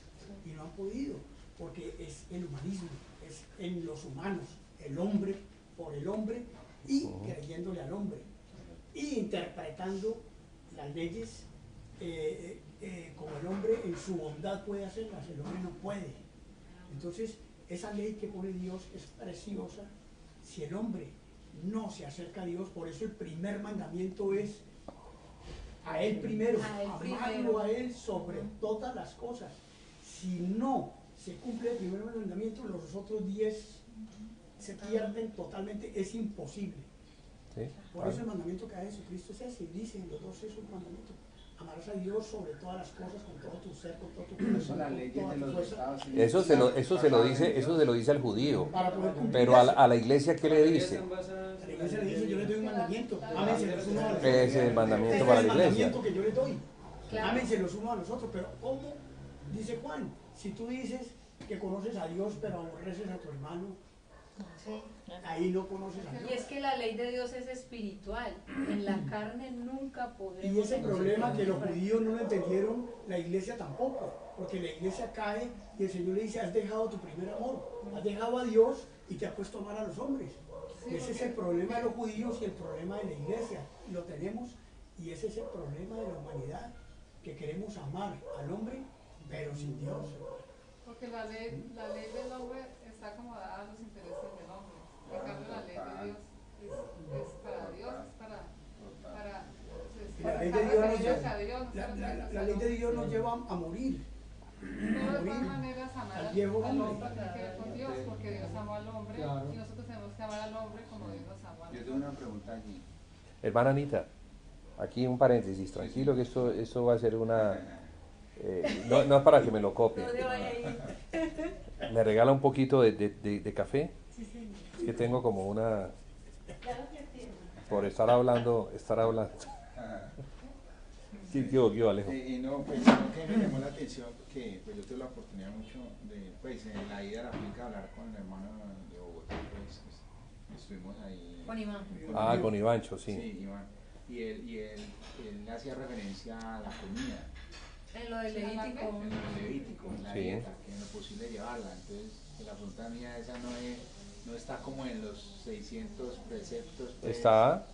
y no han podido, porque es el humanismo, es en los humanos, el hombre por el hombre y creyéndole al hombre, y interpretando las leyes como el hombre en su bondad puede hacerlas, el hombre no puede. Entonces, esa ley que pone Dios es preciosa si el hombre no se acerca a Dios. Por eso el primer mandamiento es a Él primero, A Él amarlo primero. a Él sobre todas las cosas. Si no se cumple el primer mandamiento, los otros 10 se pierden totalmente, es imposible. ¿Sí? Por eso el mandamiento que da Jesucristo es ese, dice en los dos esos mandamientos: amarás a Dios sobre todas las cosas, con todo tu ser, con todo tu corazón, Son las con leyes toda de tu los fuerza. Estados Unidos. Eso se lo dice al judío. Para poder cumplir Pero a eso. la iglesia, ¿qué le dice? La iglesia le dice: yo les doy un mandamiento, ámense los unos a los otros. Ese es el mandamiento Ese para es la el iglesia. mandamiento que yo les doy. Claro. Ámense los unos a los otros. Pero ¿cómo? Dice Juan: si tú dices que conoces a Dios pero aborreces a tu hermano, Sí. ahí no conoces a Dios. Y es que la ley de Dios es espiritual. En la carne nunca podremos. Y ese problema que los judíos no lo entendieron, la iglesia tampoco, porque la iglesia cae y el Señor le dice: has dejado tu primer amor, has dejado a Dios y te has puesto a amar a los hombres. Ese es el problema de los judíos y el problema de la iglesia, lo tenemos, y ese es el problema de la humanidad, que queremos amar al hombre, pero sin Dios. Porque la ley del hombre está acomodada a los intereses del hombre. En cambio, la ley de Dios es para Dios, Y la ley de Dios nos lleva, la ley de Dios nos lleva a morir. Pero de todas maneras, amar al viejo al hombre. hombre tiene que ver con Dios, porque Dios amó al hombre Claro. y nosotros tenemos que amar al hombre como Dios nos amó a Yo nosotros. tengo una pregunta allí. Hermana Anita, aquí un paréntesis, tranquilo, que eso va a ser una... no es para que me lo copien. No se vaya ahí. ¿Me regala un poquito de café? Es que tengo como una... Por estar hablando... ¿Qué Alejo? No, pues lo que me llamó la atención, porque pues, yo tuve la oportunidad mucho de, pues en la ida a la finca, hablar con el hermano de Bogotá, pues estuvimos ahí. Con Iván. Con Ivancho, sí. Sí, Iván. Y él hacía referencia a la comida, En lo del Levítico. en el Levítico, en la Sí. dieta, que en lo posible llevarla. Entonces, la pregunta mía esa no está como en los 600 preceptos. Pues, Está...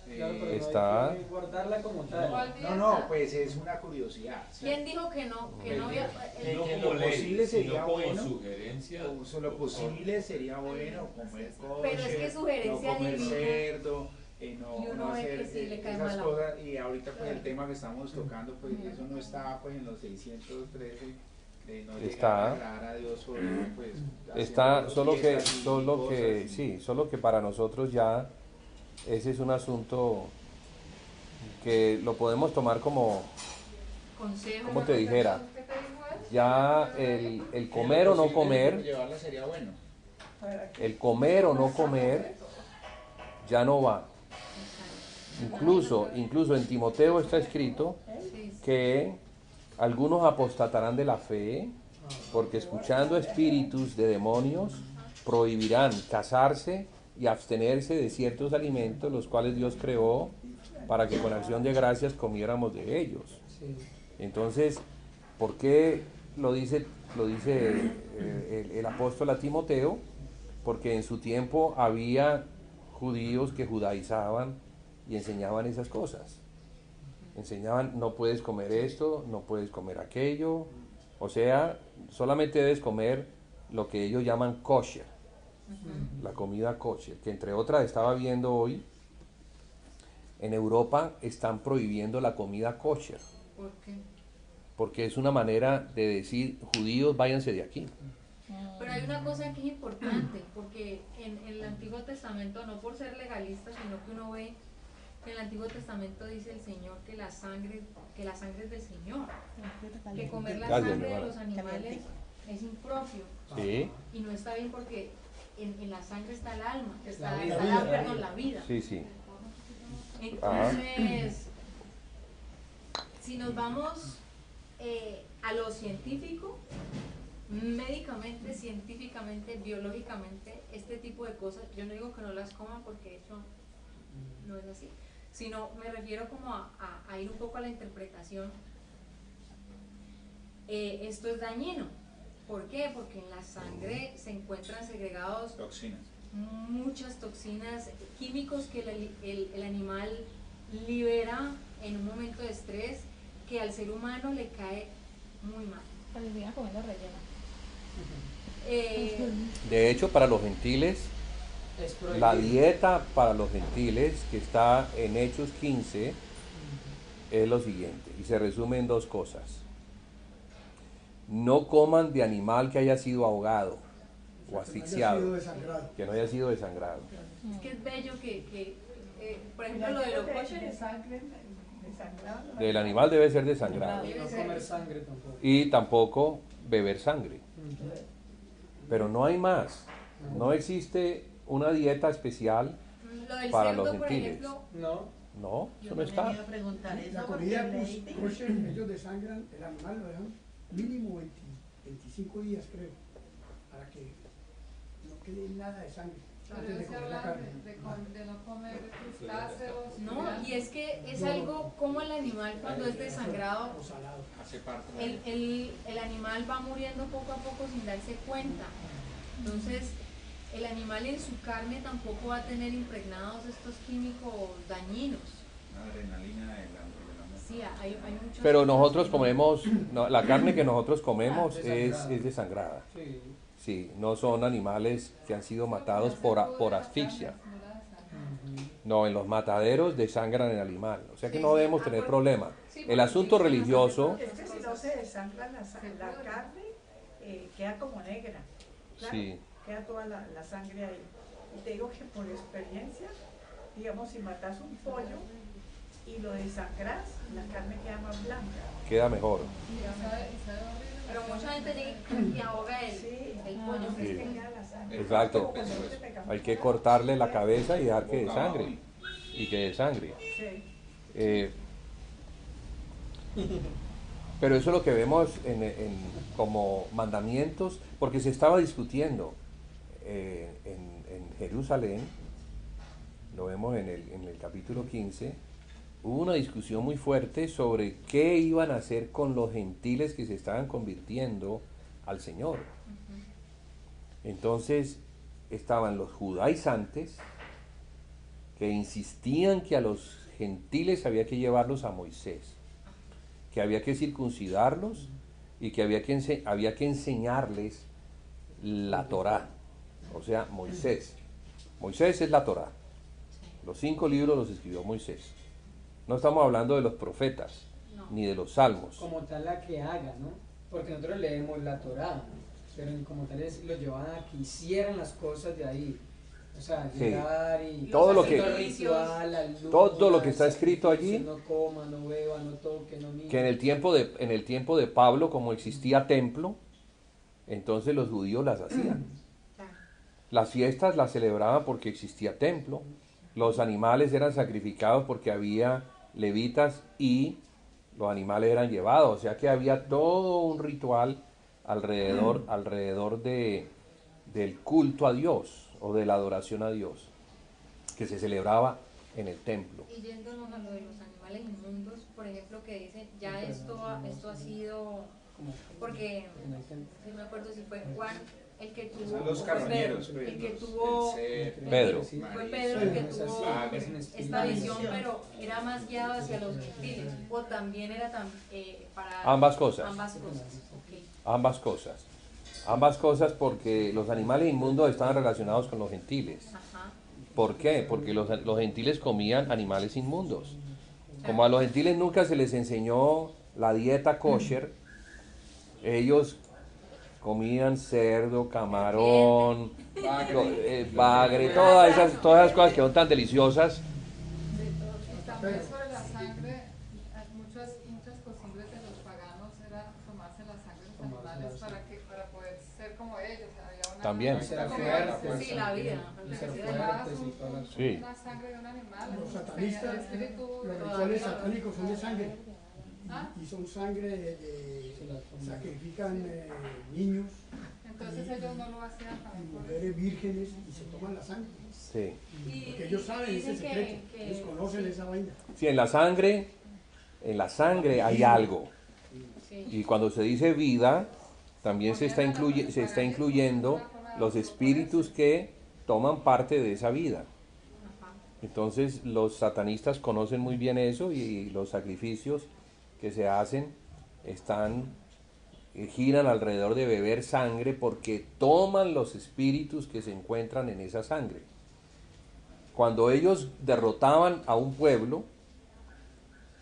Claro, pero Está- no hay que guardarla como tal. ¿Cuál dieta? No, pues es una curiosidad. ¿sí? ¿Quién dijo que no? Que no había. Que No lo como ley, posible sería sino como bueno. sugerencia. O lo posible sería bueno comer kosher, Pero es que sugerencia no comer divina. cerdo, Y no uno ve hacer que sí le cae esas mal a cosas. Y ahorita pues el tema que estamos tocando, pues eso no está pues en los 613, no Está. llegar a agradar a Dios sobre, pues, Está, haciendo fiestas y solo que para nosotros ya ese es un asunto que lo podemos tomar como, Consejo. ¿cómo te dijera? ¿Qué te dijo él? Ya el comer o no comer, llevarla sería bueno. el comer o no comer ya no va. Incluso en Timoteo está escrito Sí, sí. que algunos apostatarán de la fe porque escuchando espíritus de demonios prohibirán casarse y abstenerse de ciertos alimentos los cuales Dios creó para que con acción de gracias comiéramos de ellos. Sí. Entonces, ¿por qué lo dice el apóstol a Timoteo? Porque en su tiempo había judíos que judaizaban y enseñaban esas cosas. Enseñaban, no puedes comer esto, no puedes comer aquello. O sea, solamente debes comer lo que ellos llaman kosher, la comida kosher, que entre otras estaba viendo hoy, en Europa están prohibiendo la comida kosher. ¿Por qué? Porque es una manera de decir, judíos, váyanse de aquí. Pero hay una cosa que es importante, porque en el Antiguo Testamento, no por ser legalista, sino que uno ve que en el Antiguo Testamento dice el Señor que la sangre es del Señor, que comer la Gracias, sangre de hermana. los animales es impropio, Sí, y no está bien porque en la sangre está el alma, La vida. perdón, la vida. sí, sí. Entonces, si nos vamos a lo científico, médicamente, científicamente, biológicamente, este tipo de cosas, yo no digo que no las coman porque eso no es así, sino me refiero como a ir un poco a la interpretación. Esto es dañino. ¿Por qué? Porque en la sangre se encuentran segregados Toxinas. muchas toxinas, químicos que el animal libera en un momento de estrés que al ser humano le cae muy mal. Pues sigan comiendo relleno. De hecho, para los gentiles, Es prohibido. la dieta para los gentiles, que está en Hechos 15, es lo siguiente, y se resume en dos cosas. No coman de animal que haya sido ahogado o asfixiado, que no haya sido desangrado. Es que es bello que por ejemplo, lo de los kosher, Del animal debe ser desangrado. No comer sangre tampoco. Y tampoco beber sangre. Pero no hay más. No existe una dieta especial. lo del Para cerdo, los por gentiles. ejemplo, No, No, Yo eso no también está. iba a preguntar eso La porque comida leí kosher, ellos desangran el animal, lo dejan mínimo 25 días, creo, para que no quede nada de sangre Pero antes de ellos se comer la hablan carne. de no comer crustáceos. no, y es que es algo como el animal cuando es desangrado, O salado. Hace parte. el animal va muriendo poco a poco sin darse cuenta. Entonces, el animal en su carne tampoco va a tener impregnados estos químicos dañinos. Una adrenalina del amor. Sí, hay muchos. Pero nosotros comemos, no, la carne que nosotros comemos es desangrada. sí. Sí, no son animales que han sido matados por asfixia. No, en los mataderos desangran el animal. O sea que no debemos tener problema. El asunto religioso, Es que si no se desangra la carne, queda como negra. Claro, sí, queda toda la sangre ahí. Y te digo que por experiencia, digamos, si matas un pollo y lo desangras, la carne queda más blanca. queda mejor. Pero mucha gente llega y ahoga el pollo. Es Sí. que queda la sangre. Exacto. Como cuando te pegamos Hay que una cortarle la mordida. cabeza y dejar que desangre. Y que desangre. Sí. Pero eso es lo que vemos como mandamientos, porque se estaba discutiendo en Jerusalén, lo vemos en el capítulo 15, hubo una discusión muy fuerte sobre qué iban a hacer con los gentiles que se estaban convirtiendo al Señor. Entonces estaban los judaizantes que insistían que a los gentiles había que llevarlos a Moisés, que había que circuncidarlos y que había que enseñarles la Torá, o sea, Moisés. Moisés es la Torá. Los 5 libros los escribió Moisés. No estamos hablando de los profetas, ni de los salmos. Como tal la que haga, ¿no? Porque nosotros leemos la Torá, pero como tal lo llevan a que hicieran las cosas de ahí. O sea, Sí. llegar y Todo lo hacer que- todo el ritual, la luz, todo lo que el está escrito allí, sacrificio, no coma, no beba, no toque, no mire. Que en el tiempo de Pablo, como existía templo, entonces los judíos las hacían. Las fiestas las celebraban porque existía templo. Los animales eran sacrificados porque había levitas y los animales eran llevados. O sea que había todo un ritual alrededor del culto a Dios. o de la adoración a Dios, que se celebraba en el templo. Y yéndonos a lo de los animales inmundos, por ejemplo, que dice, ya esto ha sido, porque, no me acuerdo si fue Juan el que tuvo, Son los fue Pedro, carroñeros, el que tuvo, Pedro. fue Pedro el que tuvo esta visión, pero era más guiado hacia los gentiles, o también era para Ambas cosas. ambas cosas. Okay. Ambas cosas porque los animales inmundos estaban relacionados con los gentiles. Ajá. ¿Por qué? Porque los gentiles comían animales inmundos. Como a los gentiles nunca se les enseñó la dieta kosher, ellos comían cerdo, camarón, bagre, todas esas cosas que son tan deliciosas. Y también sobre la sangre, muchas costumbres de los paganos era tomarse la sangre de los animales para poder ser como ellos. Había una También. Sí, la vida. Sí. Una sangre de un animal. Los satanistas, el espíritu, los rituales satánicos son de sangre. ¿Ah? Y son sangre sacrifican niños Entonces ellos no lo hacían y también por eso. mujeres vírgenes y se toman la sangre. Sí. Porque ellos saben ese secreto, ellos conocen esa vaina. Sí, en la sangre hay algo. Y cuando se dice vida, también se está incluyendo los espíritus que toman parte de esa vida. Entonces los satanistas conocen muy bien eso y los sacrificios que se hacen giran alrededor de beber sangre porque toman los espíritus que se encuentran en esa sangre. Cuando ellos derrotaban a un pueblo,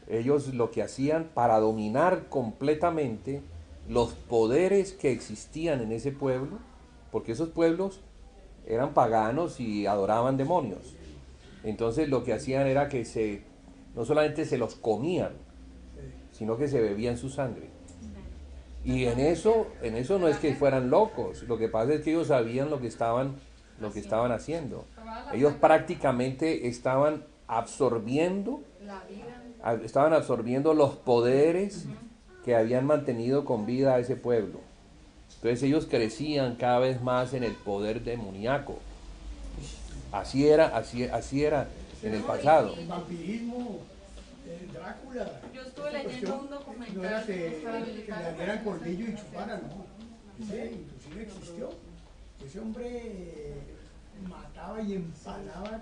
ellos lo que hacían para dominar completamente los poderes que existían en ese pueblo, porque esos pueblos eran paganos y adoraban demonios. Entonces lo que hacían era que no solamente se los comían, sino que se bebían su sangre. Y en eso no es que fueran locos, lo que pasa es que ellos sabían lo que estaban haciendo. Ellos prácticamente estaban absorbiendo los poderes que habían mantenido con vida a ese pueblo. Entonces ellos crecían cada vez más en el poder demoníaco. Así era en el pasado. El vampirismo, Drácula. Yo estuve leyendo un documental. No era que le dieran colmillo y chuparan, no. Ese inclusive existió. Ese hombre mataba y empalaba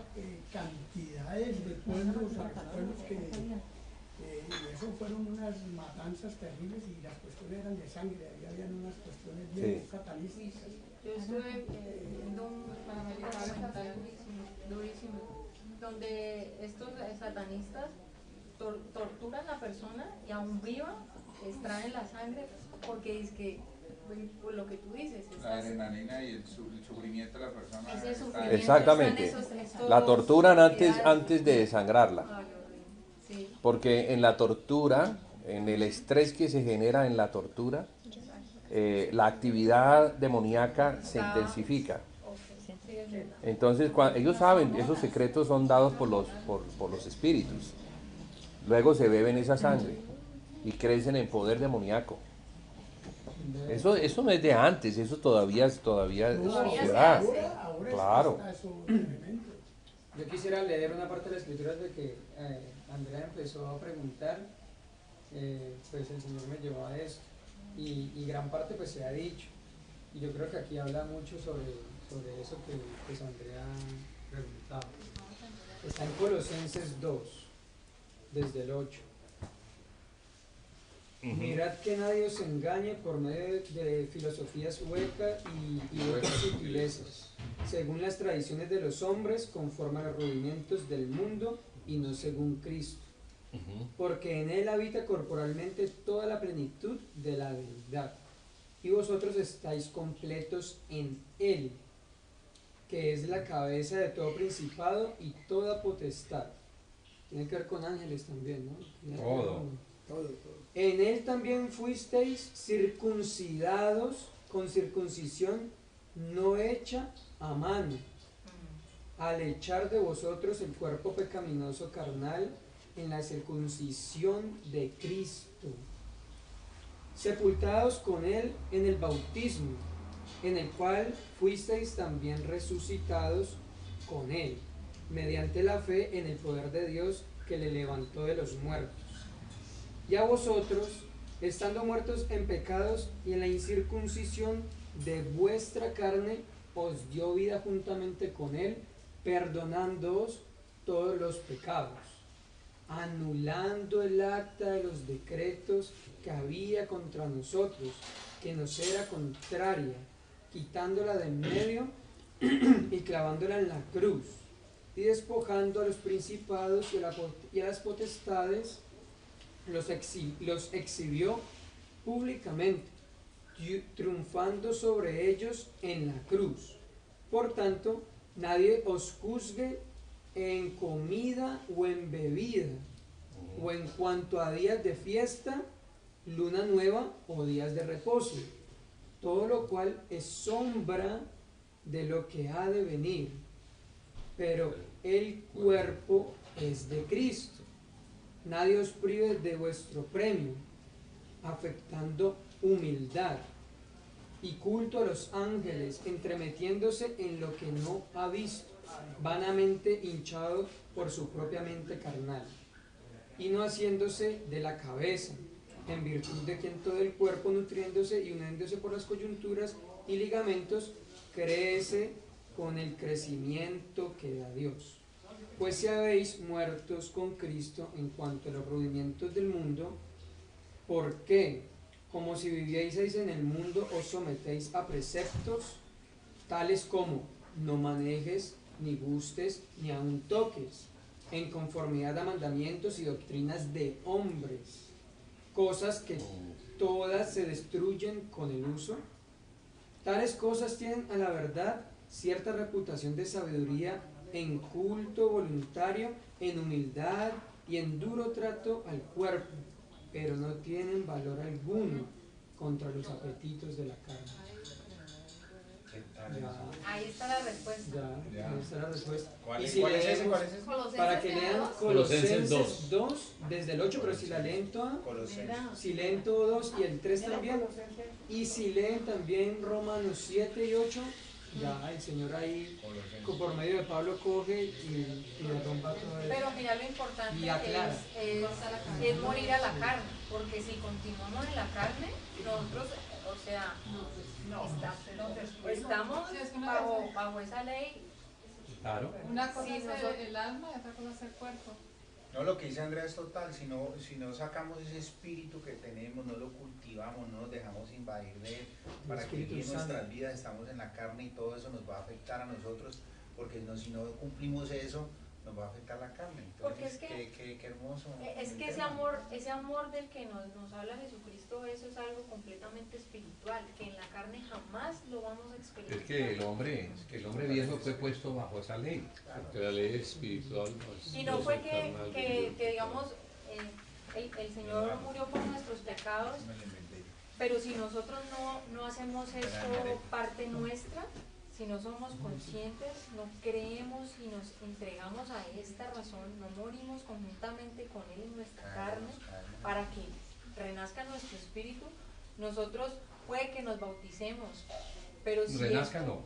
cantidades de pueblos que y eso fueron unas matanzas terribles y las cuestiones eran de sangre, ahí habían unas cuestiones bien satanistas. Yo estuve viendo un documental durísimo, donde estos satanistas torturan a la persona y aún viva extraen la sangre porque es que por lo que tú dices la adrenalina y el sufrimiento de la persona. Ese sufrimiento. Exactamente. La torturan antes de desangrarla. Sí. Porque en la tortura, en el estrés que se genera en la tortura, la actividad demoníaca se intensifica. Entonces, ellos saben, esos secretos son dados por los espíritus. Luego se beben esa sangre y crecen en poder demoníaco. Eso no es de antes, eso todavía se da. Claro. Yo quisiera leer una parte de las escrituras de que Andrea empezó a preguntar, pues el Señor me llevó a eso y gran parte pues se ha dicho y yo creo que aquí habla mucho sobre eso que pues Andrea preguntaba. Está en Colosenses 2, desde el 8. Mirad que nadie os engañe por medio de filosofías huecas y otras sutilezas, según las tradiciones de los hombres, conforme a los rudimentos del mundo y no según Cristo. Porque en Él habita corporalmente toda la plenitud de la deidad. Y vosotros estáis completos en Él, que es la cabeza de todo principado y toda potestad. Tiene que ver con ángeles también, ¿no? Todo. En Él también fuisteis circuncidados con circuncisión no hecha a mano, al echar de vosotros el cuerpo pecaminoso carnal en la circuncisión de Cristo, sepultados con Él en el bautismo, en el cual fuisteis también resucitados con él, mediante la fe en el poder de Dios que le levantó de los muertos. Y a vosotros, estando muertos en pecados y en la incircuncisión de vuestra carne, os dio vida juntamente con él, perdonándoos todos los pecados, anulando el acta de los decretos que había contra nosotros, que nos era contraria, quitándola de en medio y clavándola en la cruz, y despojando a los principados y a las potestades, los exhibió públicamente, triunfando sobre ellos en la cruz. Por tanto, nadie os juzgue en comida o en bebida, o en cuanto a días de fiesta, luna nueva o días de reposo, todo lo cual es sombra de lo que ha de venir, pero el cuerpo es de Cristo. Nadie os prive de vuestro premio, afectando humildad y culto a los ángeles, entremetiéndose en lo que no ha visto, vanamente hinchado por su propia mente carnal, y no haciéndose de la cabeza, en virtud de quien todo el cuerpo, nutriéndose y uniéndose por las coyunturas y ligamentos, crece con el crecimiento que da Dios. Pues si habéis muertos con Cristo en cuanto a los rudimientos del mundo, ¿por qué, como si vivieseis en el mundo, os sometéis a preceptos tales como no manejes, ni gustes, ni aun toques, en conformidad a mandamientos y doctrinas de hombres, cosas que todas se destruyen con el uso? Tales cosas tienen a la verdad cierta reputación de sabiduría en culto voluntario, en humildad y en duro trato al cuerpo, pero no tienen valor alguno contra los apetitos de la carne. Ahí está la respuesta. Ahí está la respuesta. ¿Cuál Y es, si cuál es ese? leemos, ¿Cuál es ese? para que lean Colosenses 2, desde el 8, pero si la leen toda, Colosenses. si leen todo 2 y el 3 también, y si leen también Romanos 7 y 8, ya el Señor ahí por medio de Pablo coge y derrumba todo eso. Pero mira lo importante Y aclara. es morir a la carne, porque si continuamos en la carne, nosotros, o sea, estamos bajo esa ley. Claro. Una cosa Sí, es nosotros- el alma y otra cosa es el cuerpo. No, lo que dice Andrea es total, si no sacamos ese espíritu que tenemos, no lo cultivamos, no nos dejamos invadir de él, para que Espíritu en Santo. nuestras vidas estamos en la carne y todo eso nos va a afectar a nosotros, porque si no cumplimos eso, nos va a afectar la carne. Entonces, Porque es que- qué hermoso. Es que ese amor del que nos habla Jesucristo, eso es algo completamente espiritual, que en la carne jamás lo vamos a experimentar. Es que el hombre viejo fue puesto bajo esa ley. Porque la ley espiritual no es. Y no fue es que carnal, de digamos, el Señor murió por nuestros pecados, Me lo inventé yo. pero si nosotros no hacemos esto parte nuestra, si no somos conscientes, no creemos y nos entregamos a esta razón, no morimos conjuntamente con Él en nuestra carne, para que renazca nuestro espíritu, nosotros puede que nos bauticemos, pero si Renazca no,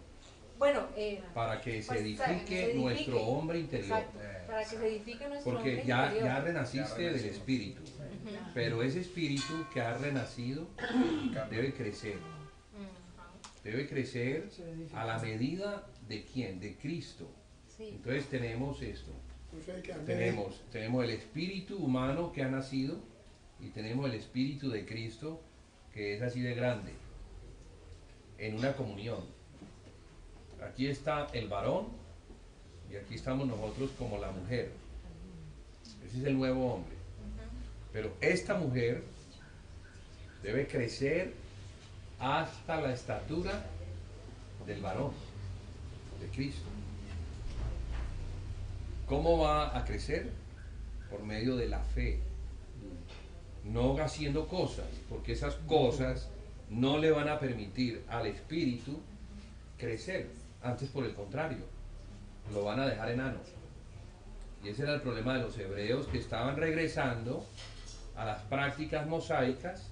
bueno, para que se pues, edifique se nuestro edifique. hombre interior. Exacto, para que se edifique nuestro Porque hombre ya interior. renaciste del espíritu, Ujú. pero ese espíritu que ha renacido debe crecer. Debe crecer a la medida de quién, de Cristo. Sí. Entonces tenemos esto. Entonces hay que darle- Tenemos el espíritu humano que ha nacido y tenemos el espíritu de Cristo que es así de grande, en una comunión. Aquí está el varón y aquí estamos nosotros como la mujer. Ese es el nuevo hombre. Pero esta mujer debe crecer hasta la estatura del varón, de Cristo. ¿Cómo va a crecer? Por medio de la fe. No haciendo cosas, porque esas cosas no le van a permitir al espíritu crecer. Antes, por el contrario, lo van a dejar enano. Y ese era el problema de los hebreos, que estaban regresando a las prácticas mosaicas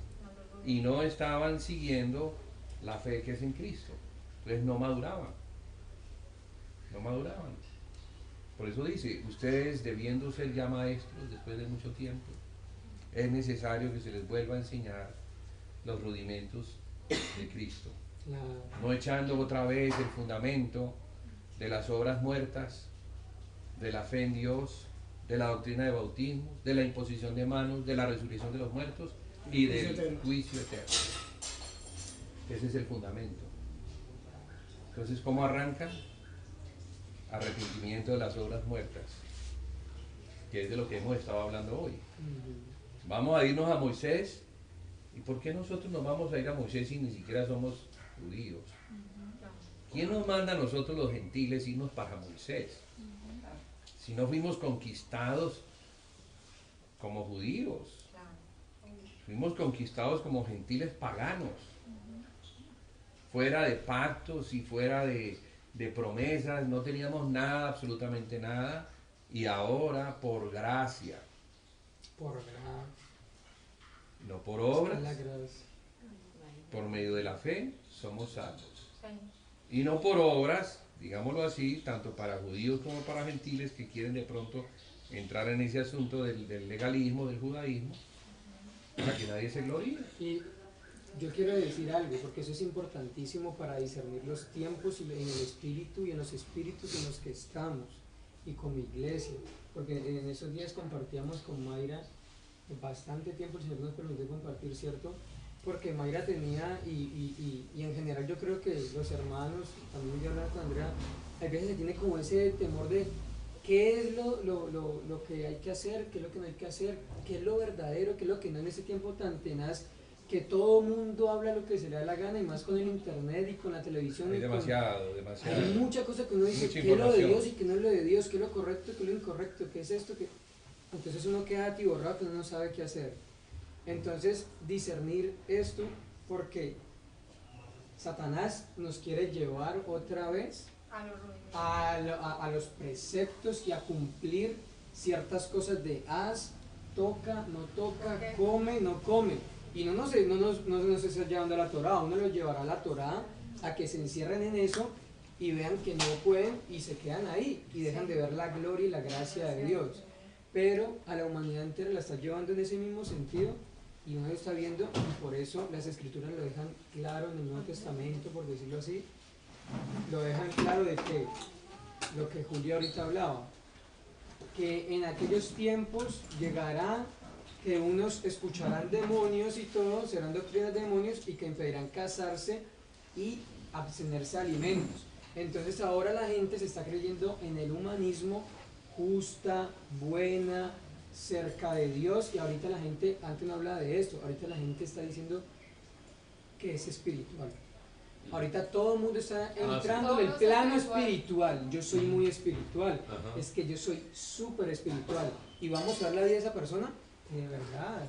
y no estaban siguiendo la fe que es en Cristo. Entonces no maduraban. No maduraban. Por eso dice, ustedes debiendo ser ya maestros después de mucho tiempo, es necesario que se les vuelva a enseñar los rudimentos de Cristo. No echando otra vez el fundamento de las obras muertas, de la fe en Dios, de la doctrina de bautismo, de la imposición de manos, de la resurrección de los muertos y del juicio eterno. Ese es el fundamento. Entonces, ¿cómo arranca? Arrepentimiento de las obras muertas, que es de lo que hemos estado hablando hoy. Vamos a irnos a Moisés. ¿Y por qué nosotros nos vamos a ir a Moisés si ni siquiera somos judíos? ¿Quién nos manda a nosotros los gentiles irnos para Moisés? Si no fuimos conquistados como judíos, fuimos conquistados como gentiles paganos, fuera de pactos y fuera de promesas, no teníamos nada, absolutamente nada, y ahora por gracia, no por obras, por medio de la fe somos salvos. Y no por obras, digámoslo así, tanto para judíos como para gentiles que quieren de pronto entrar en ese asunto del legalismo, del judaísmo, para que nadie se gloríe. Y yo quiero decir algo, porque eso es importantísimo para discernir los tiempos en el espíritu y en los espíritus en los que estamos, y como iglesia, porque en esos días compartíamos con Mayra bastante tiempo, el Señor nos permitió compartir, ¿cierto? Porque Mayra tenía, y en general yo creo que los hermanos, también voy a hablar con Andrea, a veces se tiene como ese temor de qué es lo que hay que hacer, qué es lo que no hay que hacer, qué es lo verdadero, qué es lo que no, en ese tiempo tan tenaz, que todo mundo habla lo que se le da la gana, y más con el internet y con la televisión. Hay demasiado. Hay mucha cosa que uno dice, qué es lo de Dios y qué no es lo de Dios, qué es lo correcto, qué es lo incorrecto, qué es esto, qué... Entonces uno queda atiborrado, que uno no sabe qué hacer. Entonces, discernir esto, porque Satanás nos quiere llevar otra vez a los preceptos y a cumplir ciertas cosas de haz, toca, no toca, come, no come. Y no nos está llevando a la Torá, uno los llevará a la Torá a que se encierren en eso y vean que no pueden y se quedan ahí y dejan de ver la gloria y la gracia de Dios. Pero a la humanidad entera la está llevando en ese mismo sentido y uno lo está viendo, y por eso las escrituras lo dejan claro en el Nuevo Testamento, por decirlo así, lo dejan claro de que lo que Julia ahorita hablaba, que en aquellos tiempos llegará que unos escucharán demonios y todo, serán doctrinas de demonios, y que impedirán casarse y abstenerse de alimentos. Entonces ahora la gente se está creyendo en el humanismo, justa, buena, cerca de Dios, y ahorita la gente, antes no hablaba de esto, ahorita la gente está diciendo que es espiritual. Ahorita todo el mundo está entrando en el plano espiritual. Yo soy muy espiritual. Es que yo soy súper espiritual. Y vamos a dar la vida a esa persona que de verdad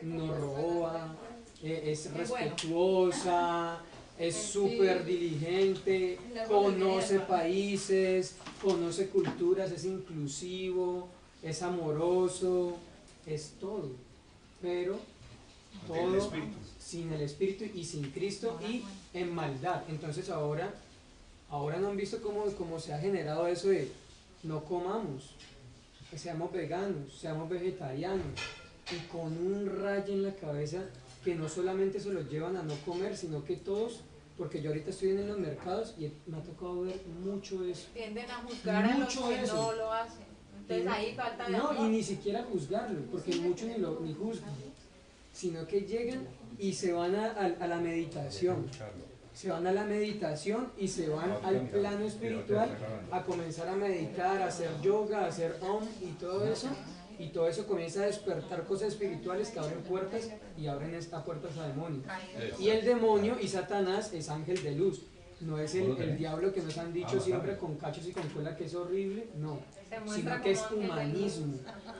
no roba, es respetuosa, es súper diligente, conoce países, conoce culturas, es inclusivo, es amoroso, es todo. Pero todo sin el Espíritu y sin Cristo y en maldad. Entonces ahora no han visto cómo se ha generado eso de no comamos, que seamos veganos, seamos vegetarianos, y con un rayo en la cabeza que no solamente se los llevan a no comer, sino que todos, porque yo ahorita estoy en los mercados y me ha tocado ver mucho eso. Tienden a juzgar a los que no lo hacen. Entonces ahí falta de amor. No, y ni siquiera juzgarlo, porque muchos ni juzgan, sino que llegan y se van a la meditación. Se van a la meditación y se van al plano espiritual a comenzar a meditar, a hacer yoga, a hacer om y todo eso. Y todo eso comienza a despertar cosas espirituales que abren puertas y abren puertas a demonios. Y el demonio y Satanás es ángel de luz. No es el diablo que nos han dicho siempre con cachos y con cola, que es horrible, no. Sino que es humanismo,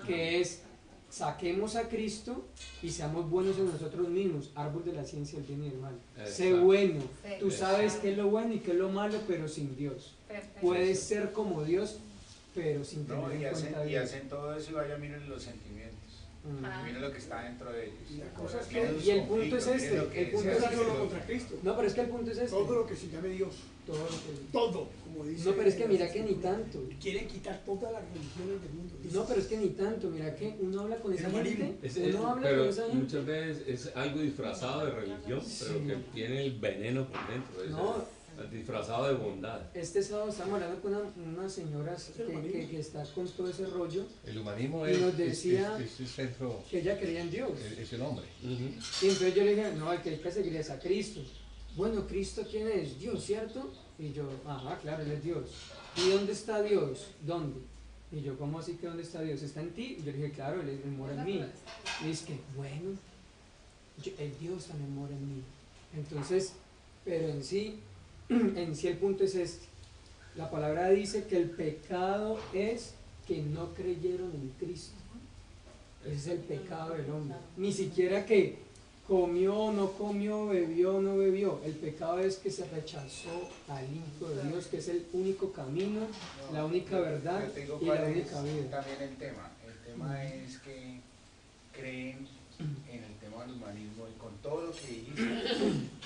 que es saquemos a Cristo y seamos buenos en nosotros mismos, árbol de la ciencia del bien y del mal. Sé bueno, tú sabes qué es lo bueno y qué es lo malo, pero sin Dios. Puedes ser como Dios, pero sin tener en cuenta Dios. Y hacen todo eso y vaya, miren los sentimientos. Miren lo que está dentro de ellos. Y la cosa es Miren que- sus Y el punto es conflictos, miren este, lo que el punto es es no este. solo contra Cristo. No, pero es que el punto es este. Todo lo que se llame Dios. Todo lo que... Todo, como dice. No, pero es que mira que ni tanto. Quieren quitar todas las religiones del mundo. No, pero es que ni tanto, mira que uno habla con esa Hermanismo. gente, uno habla pero con esa gente. muchas veces es algo disfrazado de religión, pero Sí. que tiene el veneno por dentro, es No. disfrazado de bondad. Este sábado estábamos hablando con una señora que está con todo ese rollo, El humanismo Y es, nos decía- es el centro, que ella creía en Dios. es el hombre. Y entonces yo le dije, no, el que hay que seguir es a Cristo. Bueno, ¿Cristo quién es? Dios, ¿cierto? Y yo, ajá, claro, Él es Dios. ¿Y dónde está Dios? ¿Dónde? Y yo, ¿cómo así que dónde está Dios? ¿Está en ti? Y yo le dije, claro, Él mora en mí. Y es que, bueno, el Dios también mora en mí. Entonces, pero en sí el punto es este. La palabra dice que el pecado es que no creyeron en Cristo. Ese es el pecado del hombre. Ni siquiera que comió, no comió, bebió, no bebió. El pecado es que se rechazó al Hijo de Dios, que es el único camino, la única verdad Yo te digo y cuál la es única vida. también el tema. El tema es que creen en el tema del humanismo y con todo lo que dijiste,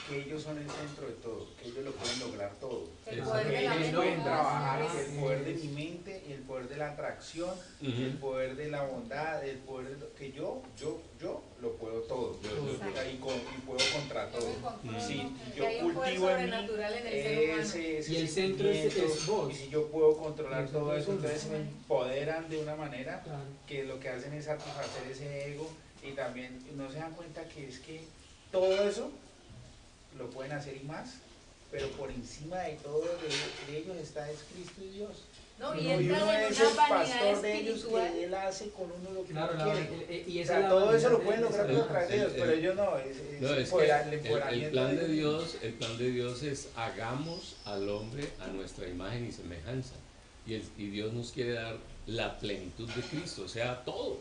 que ellos son el centro de todo, que ellos lo pueden lograr todo. El Eso. poder de Que la ellos mente. pueden trabajar Sí. el poder de mi mente, el poder de la atracción, el poder de la bondad, el poder de que yo lo puedo todo. Y puedo contra todo. Si Que yo hay un poder cultivo en mí sobrenatural en el ser humano. ese Y el centro es sentimiento, vos. y si yo puedo controlar El centro todo es eso, uno. entonces me empoderan de una manera Claro. que lo que hacen es satisfacer ese ego y también no se dan cuenta que es que todo eso lo pueden hacer y más, pero por encima de todo de ellos está es Cristo y Dios. No, y Y entran uno en es una el vanidad pastor de ellos espiritual. que él hace con uno lo que Claro, uno quiere. y O esa sea, es la todo eso vanidad lo de- pueden de lograr Satanás. contra Dios, pero ellos no, No, es el que empoderamiento el plan de ellos. Dios, el plan de Dios es hagamos al hombre a nuestra imagen y semejanza. Y Dios nos quiere dar la plenitud de Cristo, o sea, todo.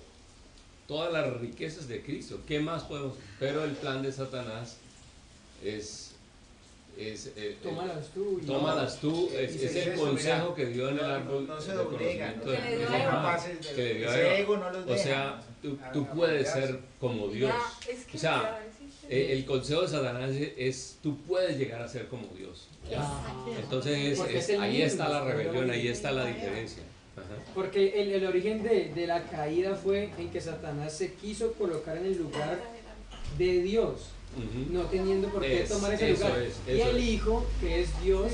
Todas las riquezas de Cristo. ¿Qué más podemos? Pero el plan de Satanás es Tómalas tú. y- tómalas tú, es dice el eso, consejo mira, que dio en el no árbol se del doblegan, conocimiento no del se bien y dejan del mal, capaces de- que le dio a ese Eva. ego no los O deja sea, tú a puedes apoyarse. ser como Dios. Ya, es que O sea, ya, sí, sí. El consejo de Satanás es tú puedes llegar a ser como Dios. Ah. Entonces Porque es el ahí mismo, está la es el rebelión, mismo. ahí está la diferencia. Ajá. Porque el origen de la caída fue en que Satanás se quiso colocar en el lugar de Dios, Ujú. no teniendo por qué tomar ese eso lugar. es, Y eso el es. Hijo, que es Dios,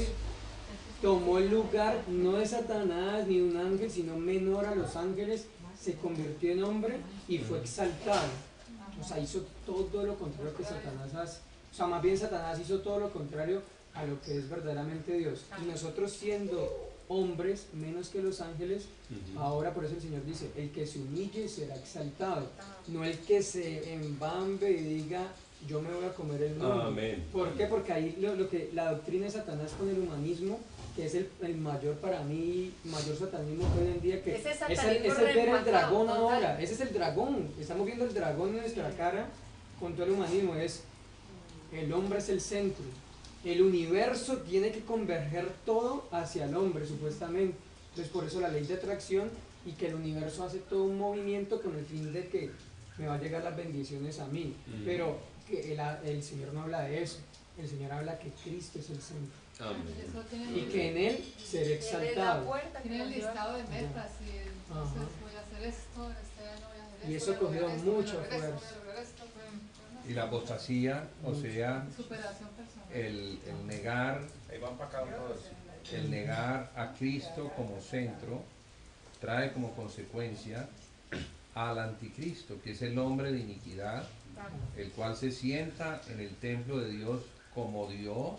tomó el lugar no de Satanás ni de un ángel, sino menor a los ángeles, se convirtió en hombre y fue exaltado. O sea, hizo todo lo contrario que Satanás hace. O sea, más bien Satanás hizo todo lo contrario a lo que es verdaderamente Dios. Y nosotros siendo hombres menos que los ángeles, Ujú. ahora por eso el Señor dice, el que se humille será exaltado, no el que se embambe y diga, yo me voy a comer el mundo. Amén. ¿Por qué? Porque ahí lo que la doctrina de Satanás con el humanismo, que es el mayor para mí, mayor satanismo que hoy en día, que Ese es satanismo el ver el reemplazado, dragón total. ahora, ese es el dragón, estamos viendo el dragón en nuestra cara con todo el humanismo, es el hombre es el centro, el universo tiene que converger todo hacia el hombre supuestamente, entonces por eso la ley de atracción y que el universo hace todo un movimiento con el fin de que me va a llegar las bendiciones a mí, pero que el Señor no habla de eso, el Señor habla que Cristo es el centro Amén. Eso tiene y que en Él seré Él es la exaltado. puerta que tiene el nos lleva. listado de metas y entonces Ajá. voy a hacer esto, este año voy a hacer esto. Y eso voy a cogió lograr esto, mucha voy a lograr esto, fuerza. voy a lograr esto, Y la apostasía, o sea, superación personal. el negar a Cristo como centro, trae como consecuencia al anticristo, que es el hombre de iniquidad, el cual se sienta en el templo de Dios como Dios,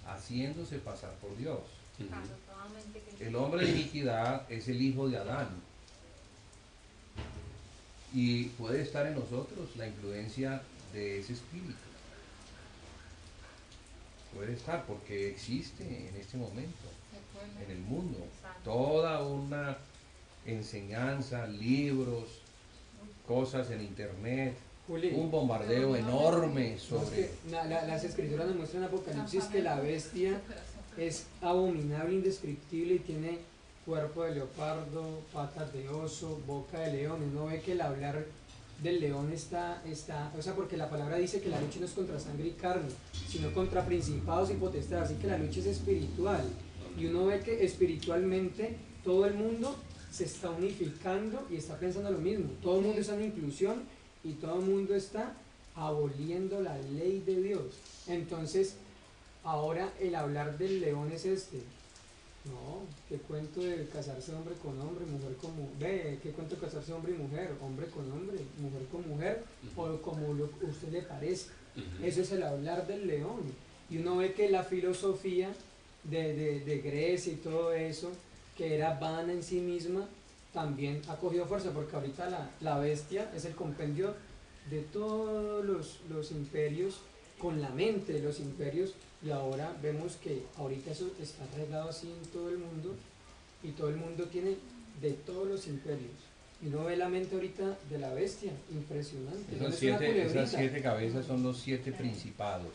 haciéndose pasar por Dios. Ujú. El hombre de iniquidad es el hijo de Adán. Y puede estar en nosotros la influencia de ese espíritu. Puede estar porque existe en este momento, en el mundo, toda una enseñanza, libros, cosas en internet, Juli, un bombardeo enorme es sobre... que las escrituras nos muestran en Apocalipsis que la bestia es abominable, indescriptible y tiene cuerpo de leopardo, patas de oso, boca de león. Uno ve que el hablar del león está, o sea, porque la palabra dice que la lucha no es contra sangre y carne, sino contra principados y potestades, así que la lucha es espiritual. Y uno ve que espiritualmente todo el mundo se está unificando y está pensando lo mismo. Todo el mundo está en inclusión y todo el mundo está aboliendo la ley de Dios. Entonces, ahora el hablar del león es no, qué cuento de casarse hombre con hombre, mujer con mujer, qué cuento de casarse hombre y mujer, hombre con hombre, mujer con mujer, o como a usted le parece. Eso es el hablar del león. Y uno ve que la filosofía de Grecia y todo eso, que era vana en sí misma, también ha cogido fuerza, porque ahorita la bestia es el compendio de todos los imperios, con la mente de los imperios. Y ahora vemos que ahorita eso está regado así en todo el mundo, y todo el mundo tiene de todos los imperios. Y uno ve la mente ahorita de la bestia, impresionante. Esas 7 cabezas son los 7 principados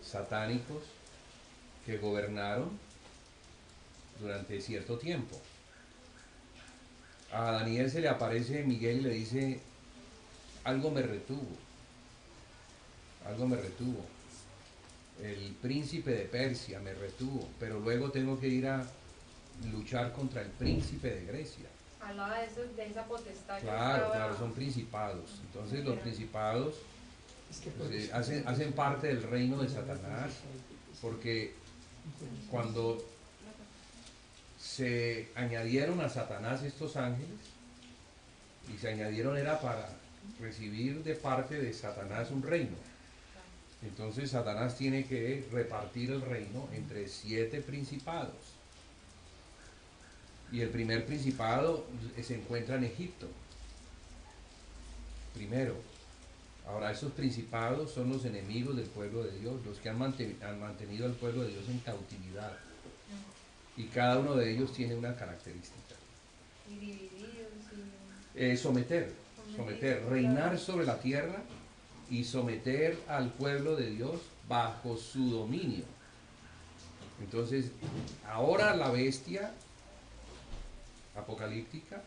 satánicos que gobernaron durante cierto tiempo. A Daniel se le aparece Miguel y le dice: algo me retuvo. El príncipe de Persia me retuvo, pero luego tengo que ir a luchar contra el príncipe de Grecia. Hablaba de esa potestad. Claro, son principados. Entonces los principados hacen parte del reino de Satanás, porque cuando se añadieron a Satanás estos ángeles, y se añadieron era para recibir de parte de Satanás un reino. Entonces Satanás tiene que repartir el reino entre 7 principados. Y el primer principado se encuentra en Egipto. Primero. Ahora, esos principados son los enemigos del pueblo de Dios, los que han mantenido al pueblo de Dios en cautividad. Y cada uno de ellos tiene una característica. Y divididos. Someter, reinar sobre la tierra y someter al pueblo de Dios bajo su dominio. Entonces, ahora la bestia apocalíptica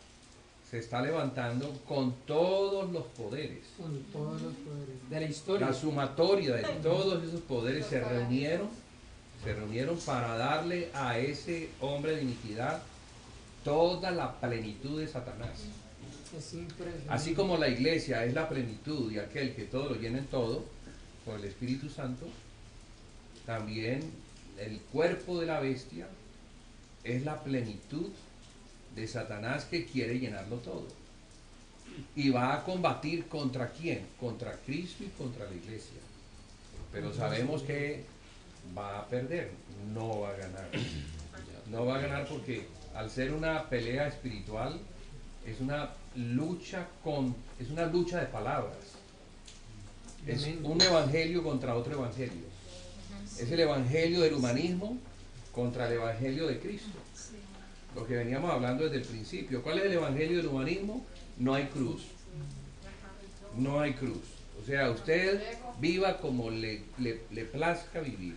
se está levantando con todos los poderes. Con todos los poderes de la historia. La sumatoria de todos esos poderes se reunieron para darle a ese hombre de iniquidad toda la plenitud de Satanás. Es impresionante. Así como la iglesia es la plenitud y aquel que todo lo llena en todo, por el Espíritu Santo, también el cuerpo de la bestia es la plenitud de Satanás, que quiere llenarlo todo. Y va a combatir ¿contra quién? Contra Cristo y contra la iglesia. Pero sabemos que va a perder, no va a ganar. No va a ganar porque al ser una pelea espiritual, es una lucha de palabras. Es un evangelio contra otro evangelio. Es el evangelio del humanismo contra el evangelio de Cristo. Lo que veníamos hablando desde el principio. ¿Cuál es el evangelio del humanismo? No hay cruz. No hay cruz. O sea, usted viva como le plazca vivir.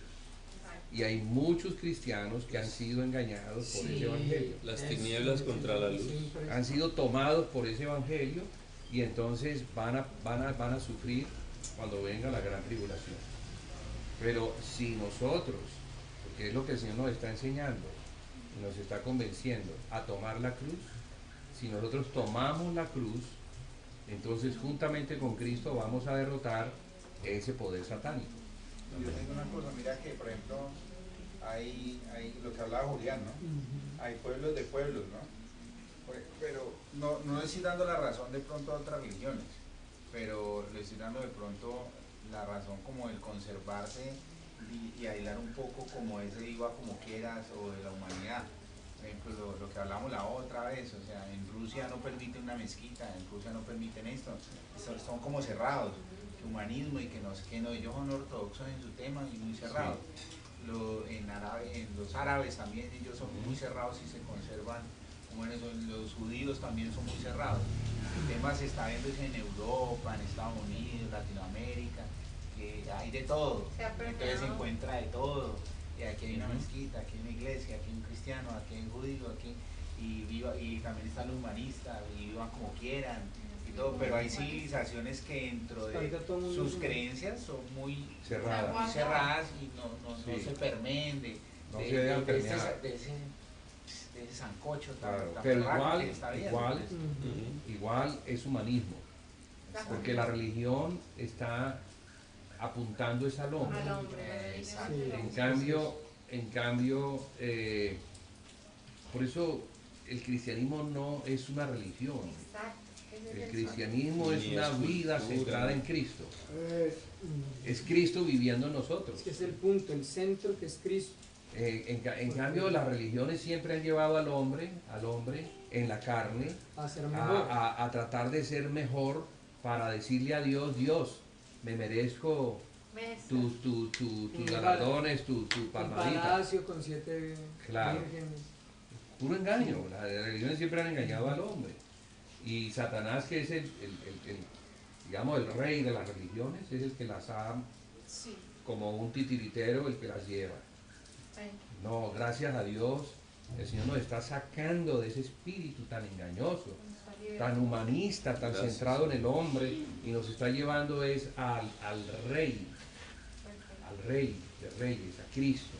Y hay muchos cristianos que han sido engañados por ese evangelio. Las tinieblas contra la luz. Han sido tomados por ese evangelio y entonces van a sufrir cuando venga la gran tribulación. Pero si nosotros, porque es lo que el Señor nos está enseñando, nos está convenciendo a tomar la cruz, si nosotros tomamos la cruz, entonces juntamente con Cristo vamos a derrotar ese poder satánico. Yo tengo una cosa, mira que por ejemplo hay lo que hablaba Julián, ¿no? Hay pueblos de pueblos, ¿no? Pero no estoy dando la razón de pronto a otras religiones, pero le estoy dando de pronto la razón como el conservarse y aislar un poco como ese viva como quieras o de la humanidad. Por ejemplo, lo que hablamos la otra vez, o sea, en Rusia no permiten una mezquita, en Rusia no permiten esto, son como cerrados, que humanismo y que no sé qué, no, ellos son ortodoxos en su tema y muy cerrados. En los árabes también ellos son muy cerrados y se conservan, bueno, los judíos también son muy cerrados. El tema se está viendo en Europa, en Estados Unidos, Latinoamérica, que hay de todo, entonces se encuentra de todo. Y aquí hay una mezquita, aquí hay una iglesia, aquí hay un cristiano, aquí hay un judío, aquí. y también están los humanistas, y vivan como quieran, y todo, pero hay civilizaciones que dentro de sus creencias son muy cerradas y no se permiten de ese sancocho tan pero raro que está bien. igual es humanismo, porque la religión está apuntando es al hombre. En cambio, por eso el cristianismo no es una religión. El cristianismo es una vida centrada en Cristo. Es Cristo viviendo en nosotros. Es el punto, el centro que es Cristo. En cambio, las religiones siempre han llevado al hombre en la carne a tratar de ser mejor, para decirle a Dios: Dios, me merezco tus galardones, tu palmadita. Un palacio con 7 vírgenes. Puro engaño. Las religiones siempre han engañado al hombre. Y Satanás, que es digamos, el rey de las religiones, es el que las ha, como un titiritero, el que las lleva. No, gracias a Dios, el Señor nos está sacando de ese espíritu tan engañoso, tan humanista, tan centrado en el hombre, y nos está llevando es al rey de reyes, a Cristo,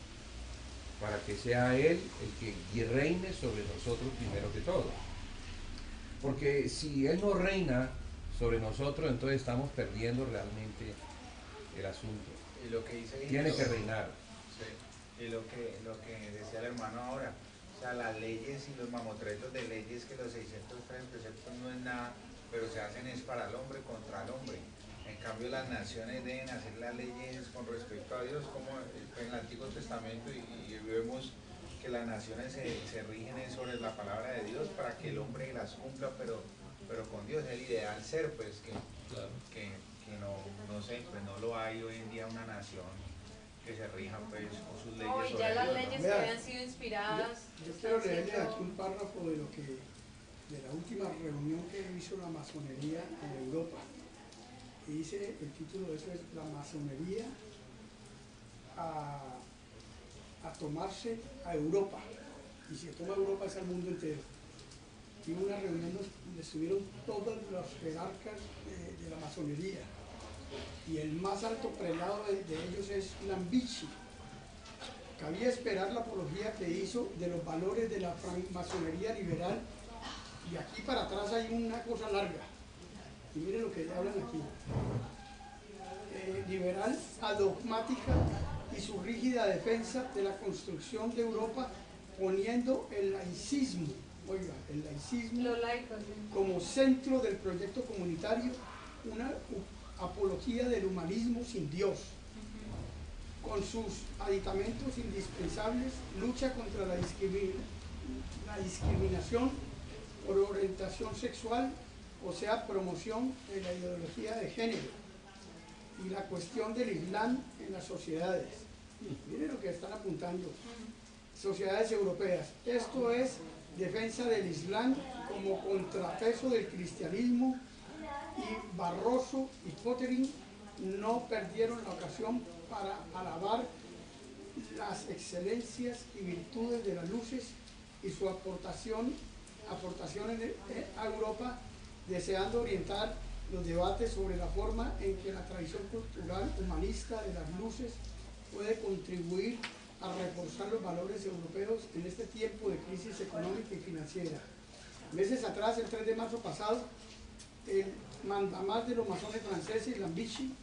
para que sea Él el que reine sobre nosotros primero que todo. Porque si Él no reina sobre nosotros, entonces estamos perdiendo realmente el asunto. Y lo que dice tiene que reinar. Sí. Y lo que decía el hermano ahora, o sea, las leyes y los mamotretos de leyes, que los 603 preceptos no es nada, pero se hacen es para el hombre contra el hombre. En cambio, las naciones deben hacer las leyes con respecto a Dios, como en el Antiguo Testamento, y vemos que las naciones se rigen sobre la palabra de Dios para que el hombre las cumpla, pero con Dios. Es el ideal ser, pues, que no sé, pues no lo hay hoy en día una nación que se rija, pues, con sus leyes. No, y ya las leyes que habían sido inspiradas. Yo quiero leerle aquí un párrafo de la última reunión que hizo la masonería en Europa. Y dice, el título de eso es: la masonería a tomarse a Europa. Y si se toma Europa es al mundo entero. Y una reunión donde estuvieron todos los jerarcas de la masonería. Y el más alto prelado de ellos es Lambici. Cabía esperar la apología que hizo de los valores de la masonería liberal. Y aquí para atrás hay una cosa larga. Y miren lo que hablan aquí. Liberal, adogmática y su rígida defensa de la construcción de Europa, poniendo el laicismo, el laicismo como centro del proyecto comunitario, una apología del humanismo sin Dios. Con sus aditamentos indispensables, lucha contra la discriminación por orientación sexual, o sea, promoción de la ideología de género, y la cuestión del Islam en las sociedades. Miren lo que están apuntando. Sociedades europeas. Esto es defensa del Islam como contrapeso del cristianismo, y Barroso y Pottering no perdieron la ocasión para alabar las excelencias y virtudes de las luces y su aportación a Europa, deseando orientar los debates sobre la forma en que la tradición cultural humanista de las luces puede contribuir a reforzar los valores europeos en este tiempo de crisis económica y financiera. Meses atrás, el 3 de marzo pasado, el mandamás de los masones franceses, Lambici,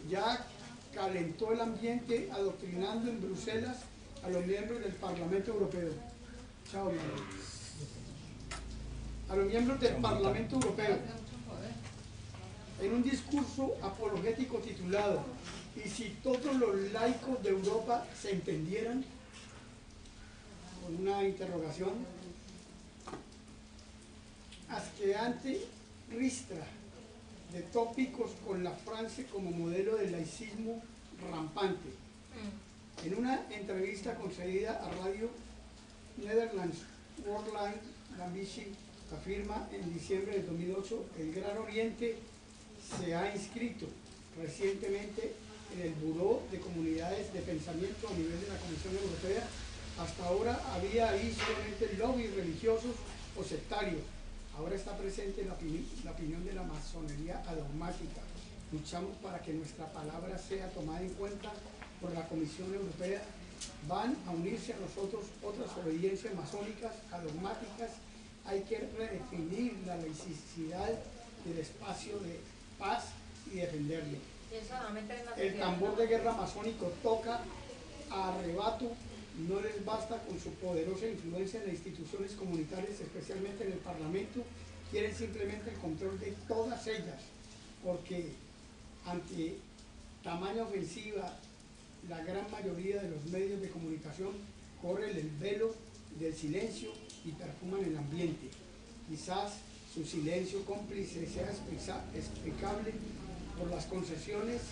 ya calentó el ambiente adoctrinando en Bruselas a los miembros del Parlamento Europeo. Chao, a los miembros del Parlamento Europeo, en un discurso apologético titulado "Y si todos los laicos de Europa se entendieran", con una interrogación, asqueante ristra de tópicos con la Francia como modelo del laicismo rampante. En una entrevista concedida a Radio Netherlands Worldline, Lambici afirma en diciembre del 2008: el Gran Oriente se ha inscrito recientemente en el Buró de Comunidades de Pensamiento a nivel de la Comisión Europea Hasta ahora había ahí solamente lobbies religiosos o sectarios. Ahora está presente la opinión de la masonería adogmática. Luchamos para que nuestra palabra sea tomada en cuenta por la Comisión Europea. Van a unirse a nosotros otras obediencias masónicas adogmáticas. Hay que redefinir la laicidad del espacio de paz y defenderlo. El tambor de guerra masónico toca a arrebato. No les basta con su poderosa influencia en las instituciones comunitarias, especialmente en el Parlamento. Quieren simplemente el control de todas ellas, porque ante tamaña ofensiva, la gran mayoría de los medios de comunicación corren el velo del silencio y perfuman el ambiente. Quizás su silencio cómplice sea explicable por las concesiones,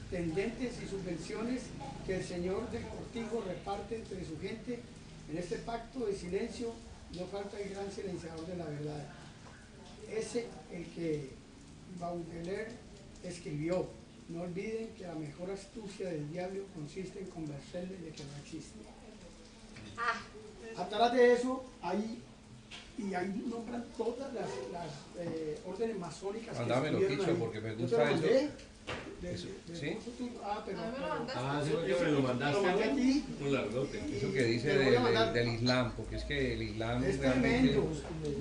tendentes y subvenciones que el señor del cortijo reparte entre su gente. En este pacto de silencio no falta el gran silenciador de la verdad. Ese el que Baudelaire escribió: no olviden que la mejor astucia del diablo consiste en convencerle de que no existe. Atrás de eso hay, y ahí nombran todas las órdenes masónicas. Mándamelo, Kicho, porque me gusta eso. ¿Sí? Sí, porque me lo mandaste a ti. Un largote. Eso que dice del Islam, porque es que el Islam es realmente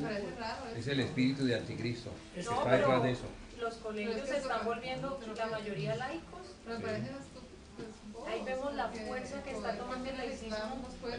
Parece raro, es el espíritu de anticristo que No, está detrás de eso. los colegios se están volviendo la mayoría laicos. Pero parece Ahí vemos la fuerza que está tomando el laicismo en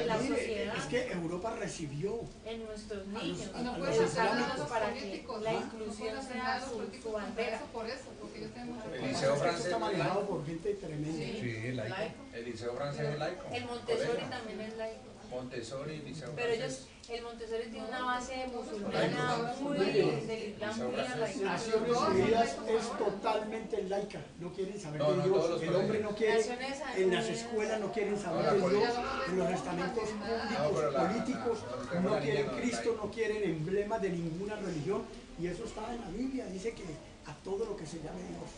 la Mire, sociedad, es que Europa recibió en nuestros niños, a no los puede sacar islámicos a los para que políticos, la ¿no? inclusión No puede sea sacar a los políticos su con bandera. eso, por eso, porque ellos tienen mucho El poder. liceo esto francés está es manejado laico. por gente tremenda. Sí, el laico. El liceo francés es laico. El Montessori Colegio. también es laico. Montessori, liceo Pero ellos, francés. el Montessori tiene una base musulmana muy del Islam muy arraigada. Naciones Unidas es totalmente laica, no quieren saber No, de no, Dios, todos los el hombre colegios. no quiere, Naciones en las Unidas. escuelas no quieren saber No, de la Dios, colegio. en los estamentos públicos, pero políticos, la no niña quieren no es Cristo, laica. no quieren emblemas de ninguna religión, y eso está en la Biblia, dice que a todo lo que se llame Dios,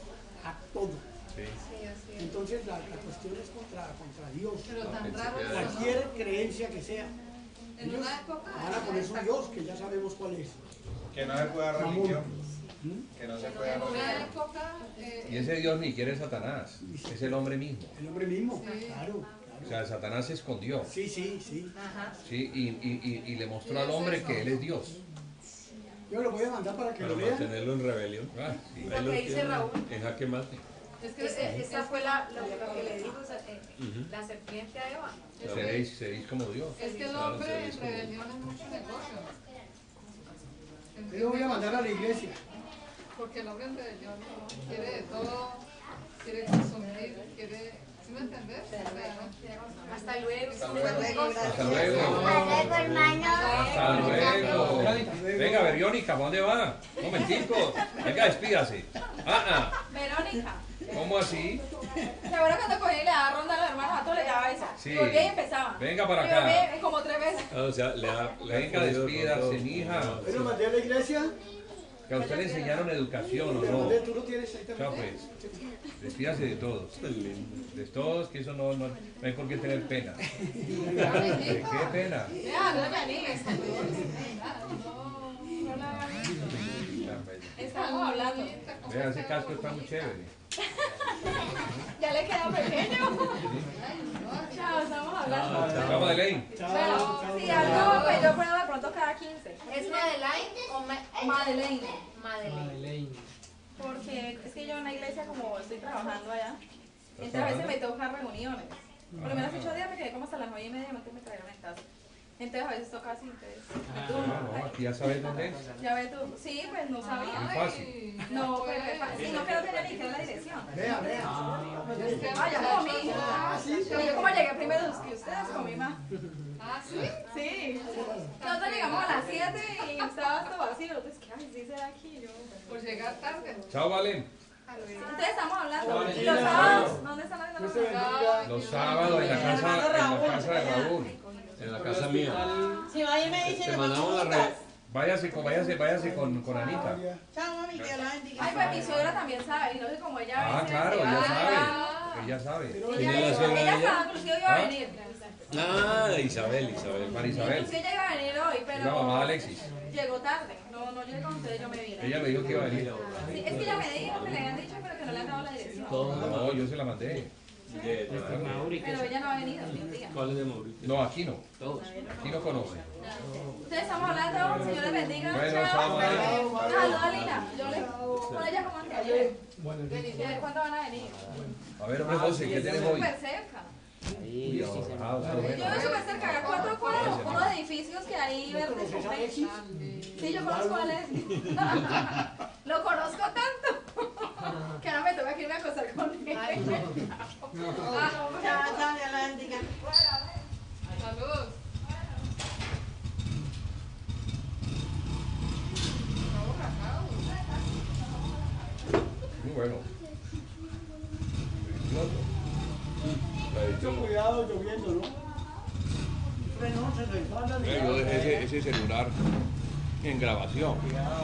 a todo. Sí, así es. Entonces la cuestión es contra Dios, Pero tan raro es, cualquier creencia que sea. en Ellos una época van a poner su Dios, que ya sabemos cuál es. Que no se pueda religión. ¿Mm? Que no se pueda en una religión. época Y ese Dios ni quiere Satanás, es el hombre mismo. El hombre mismo, Sí. claro. O sea, Satanás se escondió, Sí, sí, sí. Ajá. ¿sí? Y le mostró al hombre que él es Dios. Yo lo voy a mandar para que Para lo lean. mantenerlo en rebelión. Ah, sí. Lo que dice Raúl, En jaque mate. es que esa fue lo que le dijo la serpiente a Eva. Seréis como Dios. es que el hombre en rebelión es mucho negocio. Yo lo voy a mandar a la iglesia. Porque el hombre en rebelión ¿no? quiere de todo, quiere consumir, quiere, ¿sí me entendés? O sea, Hasta luego. Hasta luego. Hasta luego, hermano. Hasta luego. Venga, Verónica, ¿para dónde va? Un momentico. Venga, despídase. Verónica. ¿Cómo así? ¿Se acuerdan cuando cogí y le daba ronda a los hermanos a todos les daba esa? Sí. Y volvía y empezaba. Venga para Y acá. volvía como 3 veces. O sea, le ha Venga, podido despídase, pronto- mija. Pero mandé a la iglesia. Que a usted le enseñaron educación, ¿o Pero no? mandé, tú lo tienes ahí Chao, también. pues. Despídase de todos. De todos, que eso no hay por qué tener pena. ¿De qué pena? Vea, no me animes. Estamos hablando. Vea, ese casco está muy chévere. Ya le queda pequeño. Chao, estamos hablando. Chao, Madeleine. Chao, Bueno, chao. si algo, pues yo pruebo de pronto cada 15. ¿Es Madeleine o Madeleine. Madeleine? Madeleine. Porque es que yo en la iglesia, como estoy trabajando allá, entonces a veces me toca reuniones. Por lo menos 8 días me quedé como hasta las 9:30, antes me trajeron en casa. Entonces a veces toca así, entonces me turno. No, aquí ya sabes dónde es. Ya ve tú, sí, pues no sabía. Muy fácil. No, pues sí, no quiero tener ni siquiera la dirección. Vea, vea. Ah, ya comí. Pero yo como llegué primero que ustedes, comí más. Ah, ¿sí? Sí. Nosotros llegamos a las 7 y estaba hasta vacío. Entonces, ¿qué ay, sí será aquí? Yo, Por llegar tarde. Chao, Valen. entonces estamos hablando. ¿Y Valentina. los sábados? ¿Dónde están las Dios te bendiga. Los sábados en la casa de Raúl. En la casa mía. Si va y me dice, Te le mandamos mando la red. Váyase con Anita. Chao, mami, Dios la bendiga. Ay, pues mi suegra también sabe. Y no sé cómo ella Ah, a veces claro, se ella va. sabe. Ella sabe. Pero Ella, ¿Quién es la suegra de ella ella? estaba, inclusive iba a ¿Ah? venir. Ah, Isabel. María Isabel. Es que ella iba a venir hoy, pero La mamá de Alexis. llegó tarde. No llegó, entonces yo me vine. Ella me dijo que iba a venir. Sí, es que ella me dijo que le habían dicho, pero que no le han dado la dirección. No, yo se la mandé. Pero ella no ha venido ni un día. ¿Cuál es de Mauricio? No, aquí no. Todos. Aquí no conoce. Entonces estamos hablando, Señor les bendiga. Bueno, Chao. chao, María. Saludos, Lina. Yo le con ella como antes. ¿Cuándo van a venir? A ver, hombre, José, ¿qué tenemos hoy? Súper cerca. Uy, ahorrado, Yo vivo súper cerca, acá 4 cuadros, unos edificios que hay verdes con Alexis. Sí, yo conozco a Alexis. Lo conozco tanto que ahora me toca que irme a acostar con él. Chao, Dios la bendiga. Saludos. Muy bueno. Mucho cuidado lloviendo, ¿no? Bueno, se resbala. Yo dejé ese celular en grabación. Cuidado,